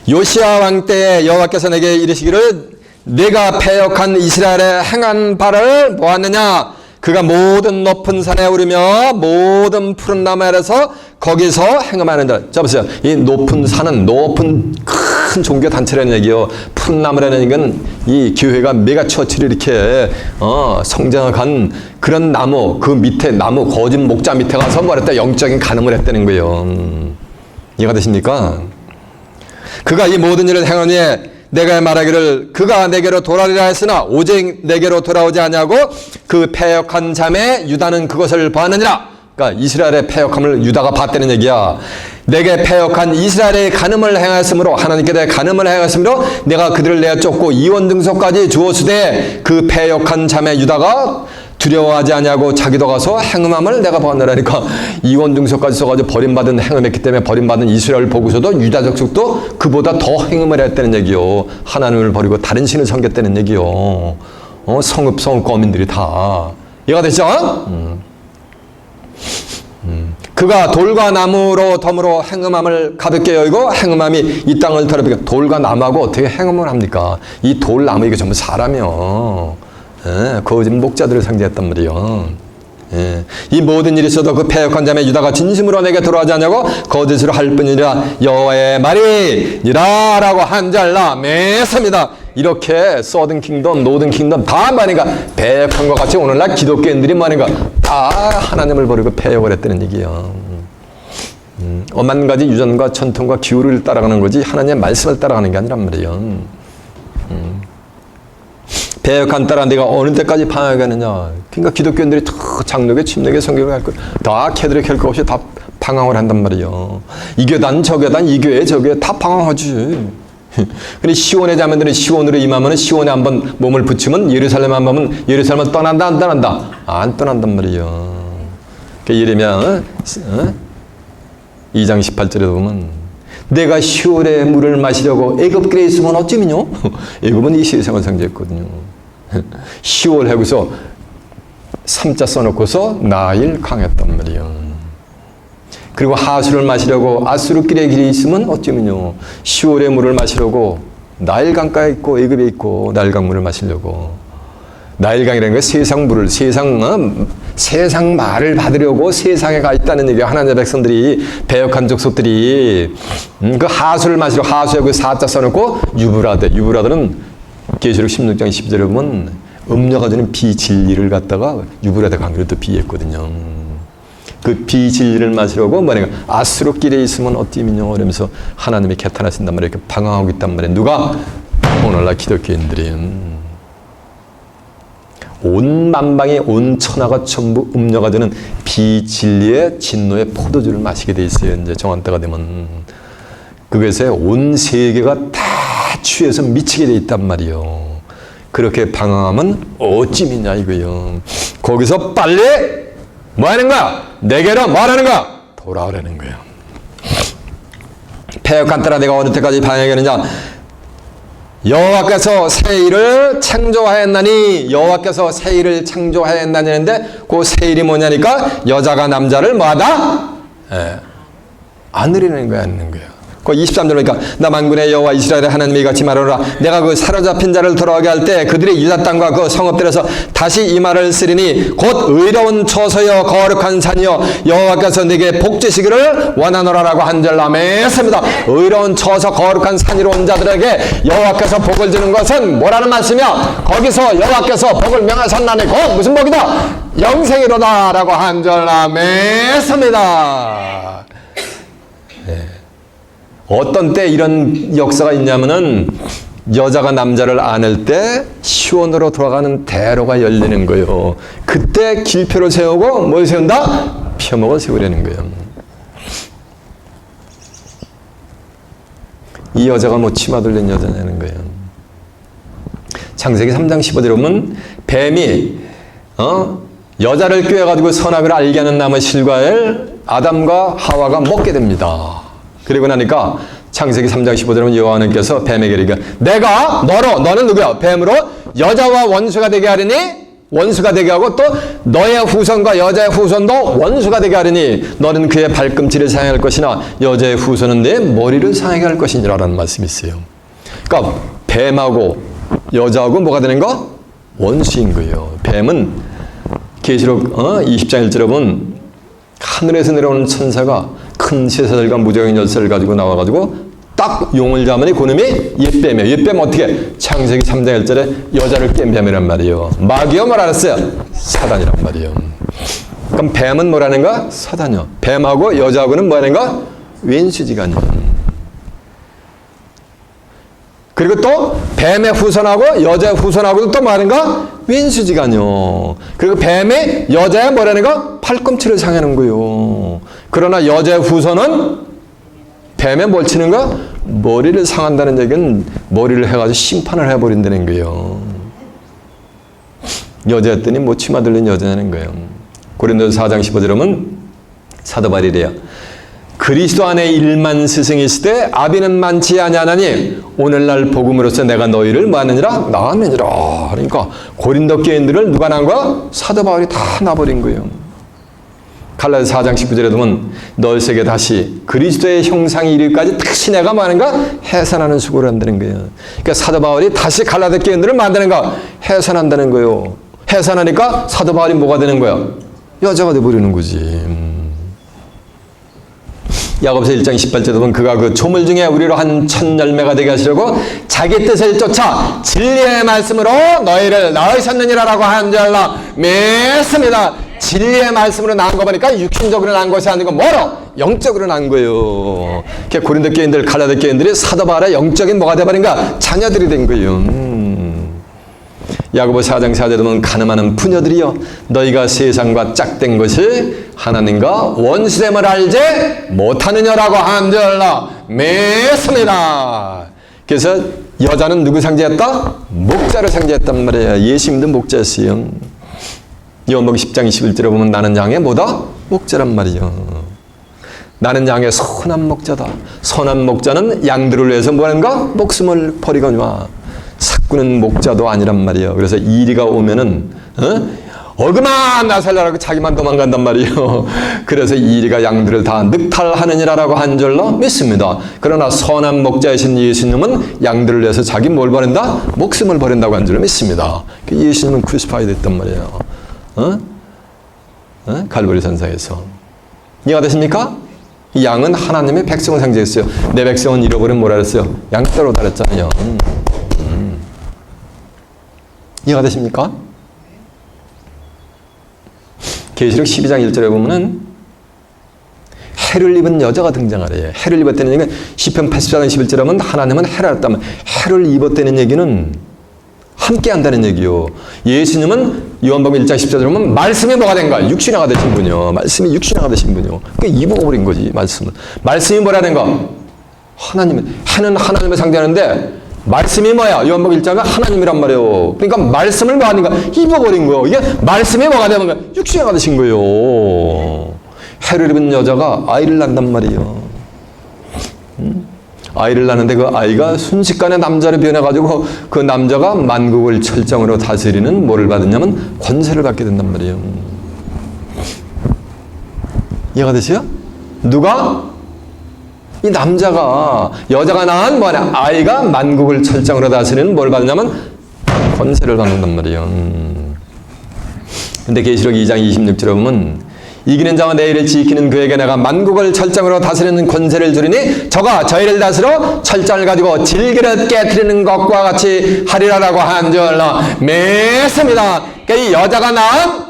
A: 요시야 왕 때에 여호와께서 내게 이르시기를 내가 패역한 이스라엘에 행한 바를 보았느냐. 그가 모든 높은 산에 오르며 모든 푸른 나무 아래서 거기서 행함하는다. 자 보세요. 이 높은 산은 높은 큰 종교 단체라는 얘기요. 푸른 나무라는 얘기는 이 교회가 메가처치를 이렇게 성장한 그런 나무, 그 밑에 나무 거짓 목자 밑에 가서 뭐랬다 영적인 간음을 했다는 거예요. 이해가 되십니까? 그가 이 모든 일을 행하니 내가 말하기를 그가 내게로 돌아오리라 했으나 오직 내게로 돌아오지 아니하고 그 패역한 자매 유다는 그것을 보았느니라. 그러니까 이스라엘의 패역함을 유다가 봤다는 얘기야. 내게 패역한 이스라엘의 간음을 행하였으므로, 하나님께 대해 간음을 행하였으므로 내가 그들을 내어 쫓고 이원 등소까지 주었으되 그 패역한 자매 유다가 두려워하지 아니하고 자기도 가서 행음함을 내가 보았느라니까. 이원 등소까지 써가지고 버림받은 행음했기 때문에 버림받은 이스라엘을 보고서도 유다 족속도 그보다 더 행음을 했다는 얘기요. 하나님을 버리고 다른 신을 섬겼다는 얘기요. 성읍 거민들이 다 이해가 되죠? 그가 돌과 나무로 덤으로 행음함을 가볍게 여기고 행음함이 이 땅을 더럽히고. 돌과 나무하고 어떻게 행음을 합니까? 이 돌 나무 이게 전부 사람이요. 거짓 목자들을 상징했단 말이요. 이 모든 일이 있어도 그 패역한 자매 유다가 진심으로 내게 돌아오지 않냐고 거짓으로 할 뿐이라 여호와의 말이니라 라고 한잘라 맺습니다. 이렇게 서든 킹덤, 노든 킹덤 다 뭐니까 패역한 것 같이 오늘날 기독교인들이 뭐니까 다 하나님을 버리고 패역을 했다는 얘기예요. 오만 가지 유전과 전통과 기후를 따라가는 거지 하나님의 말씀을 따라가는 게 아니란 말이에요. 패역한 따라 내가 어느 때까지 방황하겠느냐. 그러니까 기독교인들이 다 장로교, 침례교, 성교회 할 거, 다 캐드릭 할 것 없이 다 방황을 한단 말이에요. 이 교단, 저 교단, 이 교회, 저 교회 다 방황하지. 근데 시온의 자매들은 시온으로 임하면 시온에 한번 몸을 붙이면 예루살렘 한 번은 예루살렘은 떠난다, 안 떠난다? 안 떠난단 말이에요. 예레미야 2장 18절에 보면 내가 시온의 물을 마시려고 애굽길에 있으면 어찌미뇨? 애굽은 이 세상을 상징했거든요. 시올 해고서 3자 써놓고서 나일 강했단 말이에요. 그리고 하수를 마시려고 아수르길의 길에 있으면 어찌면요. 시올의 물을 마시려고 나일 강가에 있고 애굽에 있고 나일 강물을 마시려고. 나일강이라는 게 세상 물을, 세상 말을 받으려고 세상에 가 있다는 얘기예요. 하나님의 백성들이, 배역한 족속들이 그 하수를 마시러 하수에 그 사자 써놓고 유브라데. 유브라데는 계시록 16장 12절에 보면 음녀가 주는 비진리를 갖다가 유브라데 강으로 또 비했거든요. 그 비진리를 마시려고 뭐냐면 아수르길에 있으면 어찌미뇨 이러면서 하나님이 개탄하신단 말이에요. 이렇게 방황하고 있단 말이에요. 누가? 오늘날 기독교인들이. 온 만방의 온 천하가 전부 음녀가 되는 비진리의 진노의 포도주를 마시게 돼 있어요. 이제 정한 때가 되면 그것에 온 세계가 다 취해서 미치게 돼 있단 말이요. 그렇게 방황하면 어찌미냐 이거요. 거기서 빨리 뭐 하는 거야? 내게로 뭐 하는 거야? 돌아오라는 거야. 패역한 따라 내가 어느 때까지 방황하겠느냐? 여호와께서 새 일을 창조하였나니. 여호와께서 새 일을 창조하였나니 하는데 그 새 일이 뭐냐니까 여자가 남자를 뭐하다? 안으리는 거야, 안는 거야. 그 23절 보니까 나 만군의 여호와 이스라엘의 하나님이 같이 말하노라. 내가 그 사로잡힌 자를 돌아오게 할 때 그들이 유다 땅과 그 성읍들에서 다시 이 말을 쓰리니 곧 의로운 처소여 거룩한 산이여 여호와께서 네게 복주시기를 원하노라라고 한절남에 했습니다. 의로운 처소 거룩한 산이로 온 자들에게 여호와께서 복을 주는 것은 뭐라는 말씀이야? 거기서 여호와께서 복을 명하셨나니 곧 무슨 복이다? 영생이로다 라고 한절남에 했습니다. 어떤 때 이런 역사가 있냐면은 여자가 남자를 안을 때 시온으로 돌아가는 대로가 열리는 거예요. 그때 길표를 세우고 뭘 세운다? 표목을 세우려는 거예요. 이 여자가 뭐 치마 돌린 여자냐는 거예요. 창세기 3장 15절에 보면 뱀이 여자를 꿰어가지고 선악을 알게 하는 나무 실과를 아담과 하와가 먹게 됩니다. 그리고 나니까 창세기 3장 15절에 보면 여호와 하나님께서 뱀에게 이르기를 내가 너는 누구야? 뱀으로 여자와 원수가 되게 하리니 원수가 되게 하고 또 너의 후손과 여자의 후손도 원수가 되게 하리니 너는 그의 발꿈치를 상하게 할 것이나 여자의 후손은 내 머리를 상하게 할 것이니라 라는 말씀이 있어요. 그러니까 뱀하고 여자하고 뭐가 되는 거? 원수인 거예요. 뱀은 계시록 20장 1절에 보면 하늘에서 내려오는 천사가 큰 쇠사슬과 무적인 열쇠를 가지고 나와가지고 딱 용을 잡으니 그놈이 옛뱀이에요. 옛뱀 어떻게? 창세기 3장 1절에 여자를 깬 뱀이란 말이에요. 마귀요 뭘 알았어요? 사단이란 말이에요. 그럼 뱀은 뭐라는가? 사단이요. 뱀하고 여자하고는 뭐라는가? 왼수지간이요. 그리고 또 뱀의 후손하고 여자의 후손하고도 또 뭐하는가? 윈수지간요. 그리고 뱀의 여자의 뭐라는가? 팔꿈치를 상하는 거요. 그러나 여자의 후손은 뱀에 뭘 치는가? 머리를 상한다는 얘기는 머리를 해가지고 심판을 해버린다는 거예요. 여자였더니 뭐 치마 들린 여자냐는 거예요. 고린도서 4장 15절에 보면 사도 바울이 이래요. 그리스도 안에 1만 스승이 있을 때 아비는 많지 아니하나니 오늘날 복음으로써 내가 너희를 뭐하느니라? 낳았느니라. 그러니까 고린도 교인들을 누가 낳은 거야? 사도 바울이 다 낳아버린 거예요. 갈라디아서 4장 19절에 보면 너희에게 다시 그리스도의 형상이 이르기까지 다시 내가 뭐하는가? 해산하는 수고를 한다는 거예요. 그러니까 사도 바울이 다시 갈라디아 교인들을 만드는가? 해산한다는 거예요. 해산하니까 사도 바울이 뭐가 되는 거야? 여자가 돼버리는 거지. 야고보서 1장 18절에 보면 그가 그 조물 중에 우리로 한 첫 열매가 되게 하시려고 자기 뜻을 쫓아 진리의 말씀으로 너희를 낳으셨느니라라고 한 줄 믿습니다. 진리의 말씀으로 낳은 거 보니까 육신적으로 낳은 것이 아니고 뭐로? 영적으로 낳은 거예요. 고린도 교인들, 갈라디아 교인들이 사도 바울의 영적인 뭐가 돼버린가? 자녀들이 된 거예요. 야고보서 4장 4절에 보면 가늠하는 부녀들이여 너희가 세상과 짝된 것이 하나님과 원수됨을 알지 못하느냐라고 한 줄 믿습니다. 그래서 여자는 누구 상징했다? 목자를 상징했단 말이에요. 예수님도 목자였어요. 요한복음 10장 21절에 보면 나는 양의 뭐다? 목자란 말이에요. 나는 양의 선한 목자다. 선한 목자는 양들을 위해서 뭐하는가? 목숨을 버리거니와 사꾸는 목자도 아니란 말이에요. 그래서 이리가 오면은 어그만 나 살려라고 자기만 도망간단 말이에요. 그래서 이리가 양들을 다 늑탈하느니라라고 한 줄로 믿습니다. 그러나 선한 목자이신 예수님은 양들을 위해서 자기 뭘 버린다? 목숨을 버린다고 한 줄로 믿습니다. 예수님은 크루시파이 됐단 말이에요. 갈보리 산상에서. 이해가 되십니까? 이 양은 하나님의 백성을 상징했어요. 내 백성은 잃어버린 뭐라 그랬어요? 양떼로다 그랬잖아요. 이해가 되십니까? 계시록 12장 1절에 보면은 해를 입은 여자가 등장하래요. 해를 입었다는 얘기는 시편 84장 11절에 보면 하나님은 해를 입었다면 해를 입었다는 얘기는 함께 한다는 얘기요. 예수님은 요한복음 1장 14절에 보면 말씀이 뭐가 된가? 육신화가 되신 분이요. 말씀이 육신화가 되신 분이요. 그러니까 입어버린 거지, 말씀은. 말씀이 뭐라는가? 하나님. 해는 하나님을 상징하는데 말씀이 뭐야? 요한복음 1장은 하나님이란 말이에요. 그러니까 말씀을 뭐 하는가? 입어버린 거예요. 이게 말씀이 뭐가 되는 거야? 육신화가 되신 거예요. 해를 입은 여자가 아이를 낳는단 말이에요. 아이를 낳는데 그 아이가 순식간에 남자로 변해가지고 그 남자가 만국을 철정으로 다스리는 뭐를 받느냐면 권세를 받게 된단 말이에요. 이해가 되세요? 누가? 이 남자가, 여자가 낳은 뭐냐? 아이가 만국을 철정으로 다스리는 뭘 받느냐면 권세를 받는단 말이에요. 근데 계시록 2장 26절에 보면 이기는 자와 내 일을 지키는 그에게 내가 만국을 철장으로 다스리는 권세를 주리니 저가 저희를 다스려 철장을 가지고 질그릇 깨트리는 것과 같이 하리라라고 한 줄 믿습니다. 그러니까 이 여자가 낳은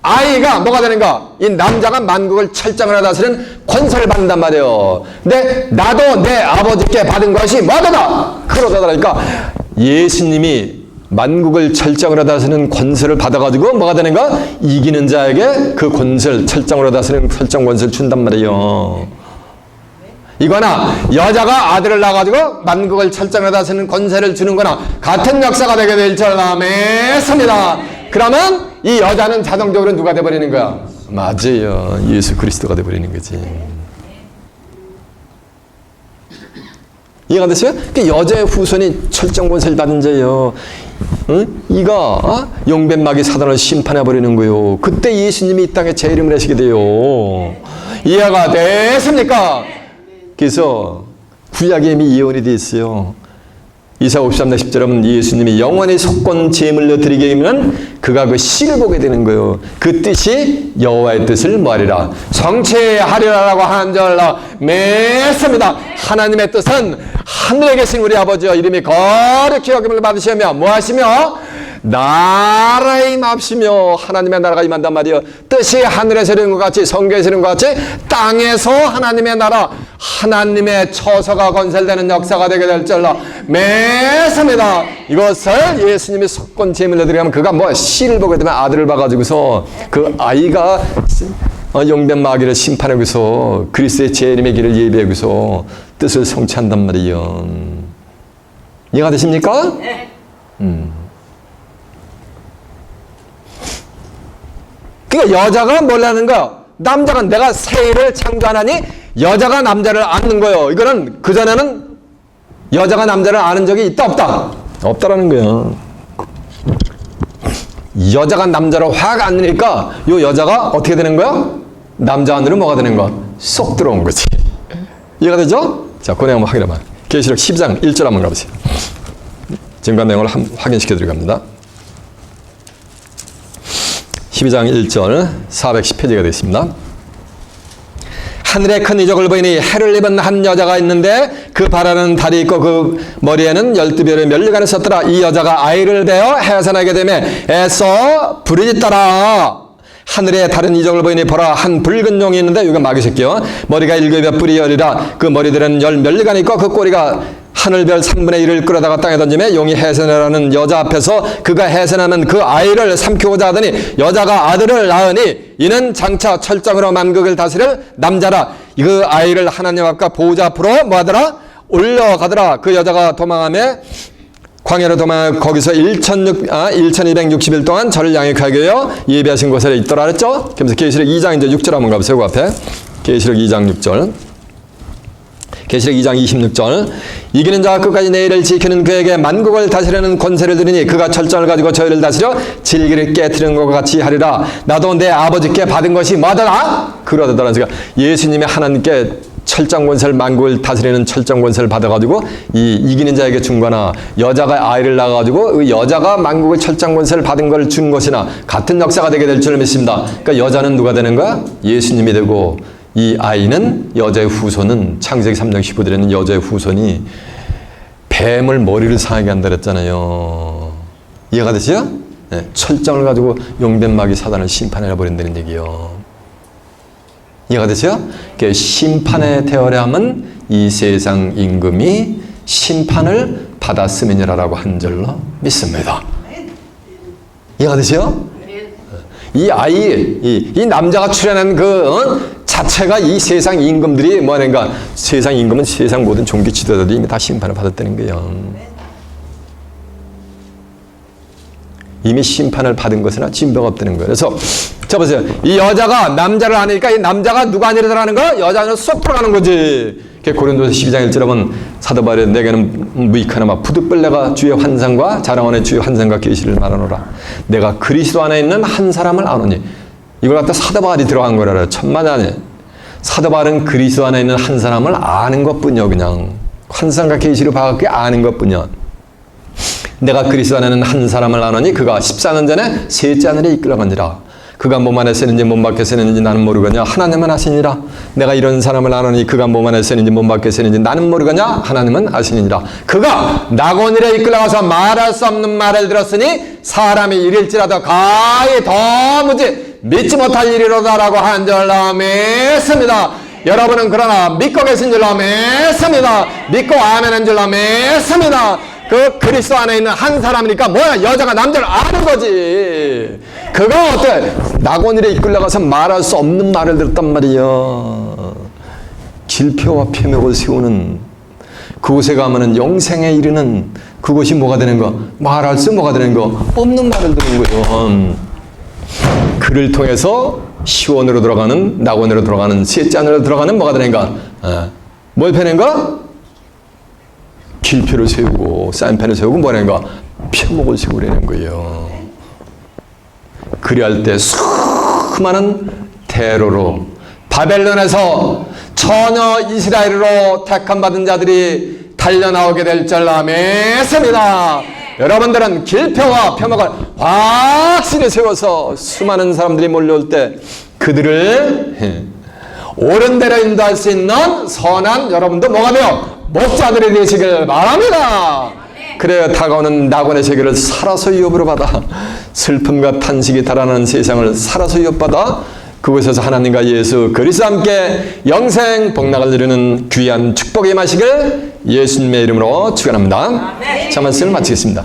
A: 아이가 뭐가 되는가? 이 남자가 만국을 철장으로 다스리는 권세를 받는단 말이에요. 근데 나도 내 아버지께 받은 것이 뭐다? 그러다. 그러니까 예수님이 만국을 철장으로 다스리는 권세를 받아가지고 뭐가 되는가? 이기는 자에게 그 권세를 철장으로 다스리는 철장 권세를 준단 말이에요. 이거나 여자가 아들을 낳아가지고 만국을 철장으로 다스리는 권세를 주는 거나 같은 역사가 되게 될 줄 믿습니다. 그러면 이 여자는 자동적으로 누가 돼버리는 거야? 맞아요. 예수 그리스도가 돼버리는 거지. 이해가 됐어요? 그 여자의 후손이 철장 권세를 받은 자예요. 이가 용변마귀 사단을 심판해버리는 거예요. 그때 예수님이 이 땅에 제 이름을 하시게 돼요. 이해가 됐습니까? 그래서 구약에 이미 예언이 되어 있어요. 이사 53장 10절에 보면 예수님이 영원히 속건 제물로 드리게 되면 그가 그 씨를 보게 되는 거예요. 그 뜻이 여호와의 뜻을 뭐하리라? 성취하리라라고 한 줄 믿습니다. 하나님의 뜻은 하늘에 계신 우리 아버지와 이름이 거룩히 여김을 받으시며 뭐하시며 나라의 맙시며 하나님의 나라가 임한단 말이에요. 뜻이 하늘에서 이루는 것 같이 성경에서 이루는 것 같이 땅에서 하나님의 나라, 하나님의 처소가 건설되는 역사가 되게 될 줄로 믿습니다. 이것을 예수님이 속건 제물로 드리면 그가 뭐 씨를 보게 되면 아들을 봐가지고서 그 아이가 용된 마귀를 심판하고서 그리스도의 재림의 길을 예비하고서 뜻을 성취한단 말이에요. 이해가 되십니까? 네. 그러니까 여자가 뭐라는 거야? 남자가 내가 새를 창조하나니 여자가 남자를 안는 거예요. 이거는 그전에는 여자가 남자를 아는 적이 있다 없다? 없다라는 거예요. 여자가 남자를 확 안으니까 이 여자가 어떻게 되는 거야? 남자 안으로 뭐가 되는 거야? 쏙 들어온 거지. 이해가 되죠? 자, 그 내용 한번 확인해봐. 계시록 12장 1절 한번 가보세요. 증거한 내용을 확인시켜 드리고 갑니다. 12장 1절 410페이지가 되어 있습니다. 하늘에 큰 이적을 보이니 해를 입은 한 여자가 있는데 그 발에는 달이 있고 그 머리에는 12별의 면류관이 섰더라. 이 여자가 아이를 베어 해산하게 되매 애써 부르짖더라. 하늘에 다른 이적을 보이니 보라 한 붉은 용이 있는데 이건 마귀 새끼요. 머리가 7개 뿔이 열이라 그 머리들은 10면류관이 있고 그 꼬리가 하늘별 3분의 1을 끌어다가 땅에 던지며 용이 해산하라는 여자 앞에서 그가 해산하는 그 아이를 삼키고자 하더니 여자가 아들을 낳으니 이는 장차 철장으로 만국을 다스릴 남자라. 그 아이를 하나님 앞과 보호자 앞으로 뭐하더라? 올려가더라. 그 여자가 도망하며 광야로 도망하여 거기서 1260일 동안 저를 양육하게 하여 예비하신 곳에 있더라 그랬죠? 그래서 계시록 2장 이제 6절 한번 가보세요. 그 앞에 계시록 2장 6절. 계시록 2장 26절. 이기는 자가 끝까지 내 일을 지키는 그에게 만국을 다스리는 권세를 드리니 그가 철장을 가지고 저희를 다스려 진리를 깨트리는 것과 같이 하리라. 나도 내 아버지께 받은 것이 뭐더라? 그러더라. 그러니까 예수님이 하나님께 철장 권세를 만국을 다스리는 철장 권세를 받아가지고 이 이기는 자에게 준 거나 여자가 아이를 낳아가지고 그 여자가 만국의 철장 권세를 받은 걸 준 것이나 같은 역사가 되게 될 줄 믿습니다. 그러니까 여자는 누가 되는 거야? 예수님이 되고 이 아이는 여자의 후손은 창세기 3장 15절에는 여자의 후손이 뱀을 머리를 상하게 한다 그랬잖아요. 이해가 되세요? 네, 철장을 가지고 용된 마귀 사단을 심판해버린다는 얘기요. 이해가 되세요? 그러니까 심판의 태어람은 이 세상 임금이 심판을 받았음이니라라고 한 줄로 믿습니다. 이해가 되세요? 이 아이, 이 남자가 출연한 그 자체가 이 세상 임금들이 뭐하는가? 세상 임금은 세상 모든 종교 지도자들이 이미 다 심판을 받았다는 거예요. 이미 심판을 받은 것이나 진배가 없다는 거예요. 그래서 자 보세요. 이 여자가 남자를 아니까 이 남자가 누가 아니라는 거? 여자 안으로 쏙 들어가는 거지. 고린도서 12장 1절에 보면 사도 바울이 내게는 무익하나마 부득불 내가 주의 환상과 자랑원의 주의 환상과 계시를 말하노라. 내가 그리스도 안에 있는 한 사람을 아노니. 이걸 갖다 사도 바울이 들어간 거라. 천만에 사도 바울은 그리스도 안에 있는 한 사람을 아는 것뿐이요. 그냥 환상과 계시를 봐갖고 아는 것뿐이요. 내가 그리스도 안에 있는 한 사람을 아노니 그가 14년 전에 셋째 하늘에 이끌어간지라. 그가 몸 안에 쓰는지 몸 밖에 쓰는지 나는 모르거냐 하나님은 아시니라. 내가 이런 사람을 아노니 그가 몸 안에 쓰는지 몸 밖에 쓰는지 나는 모르거냐 하나님은 아시니라. 그가 낙원이라 이끌어가서 말할 수 없는 말을 들었으니 사람이 이릴지라도 가히 더 무지 믿지 못할 일이로다라고 한 줄로 믿습니다. 여러분은 그러나 믿고 계신 줄로 믿습니다. 믿고 아멘한 줄로 믿습니다. 그 그리스도 안에 있는 한 사람이니까 뭐야? 여자가 남자를 아는 거지. 그가 어때? 낙원일에 이끌려가서 말할 수 없는 말을 들었단 말이야. 길표와 표명을 세우는 그곳에 가면은 영생에 이르는 그곳이 뭐가 되는 거? 말할 수 뭐가 되는 거? 없는 말을 듣는 거예요. 그를 통해서 시원으로 들어가는 낙원으로 들어가는 셋째 하늘로 들어가는 뭐가 되는가? 뭘 펴낸가? 길표를 세우고 사인펜을 세우고 뭐라는가? 표목을 세우려는 거예요. 그리할 때 수많은 대로로 바벨론에서 전혀 이스라엘으로 택함받은 자들이 달려나오게 될 줄로 믿습니다. 여러분들은 길표와 표목을 확실히 세워서 수많은 사람들이 몰려올 때 그들을 옳은 대로 인도할 수 있는 선한 여러분도 뭐가 돼요? 목자들이 되시길 바랍니다. 그래야 다가오는 낙원의 세계를 살아서 유업으로 받아 슬픔과 탄식이 달아나는 세상을 살아서 유업받아 그곳에서 하나님과 예수 그리스도와 함께 영생 복락을 누리는 귀한 축복의 마시길 예수님의 이름으로 축원합니다. 자, 말씀을 마치겠습니다.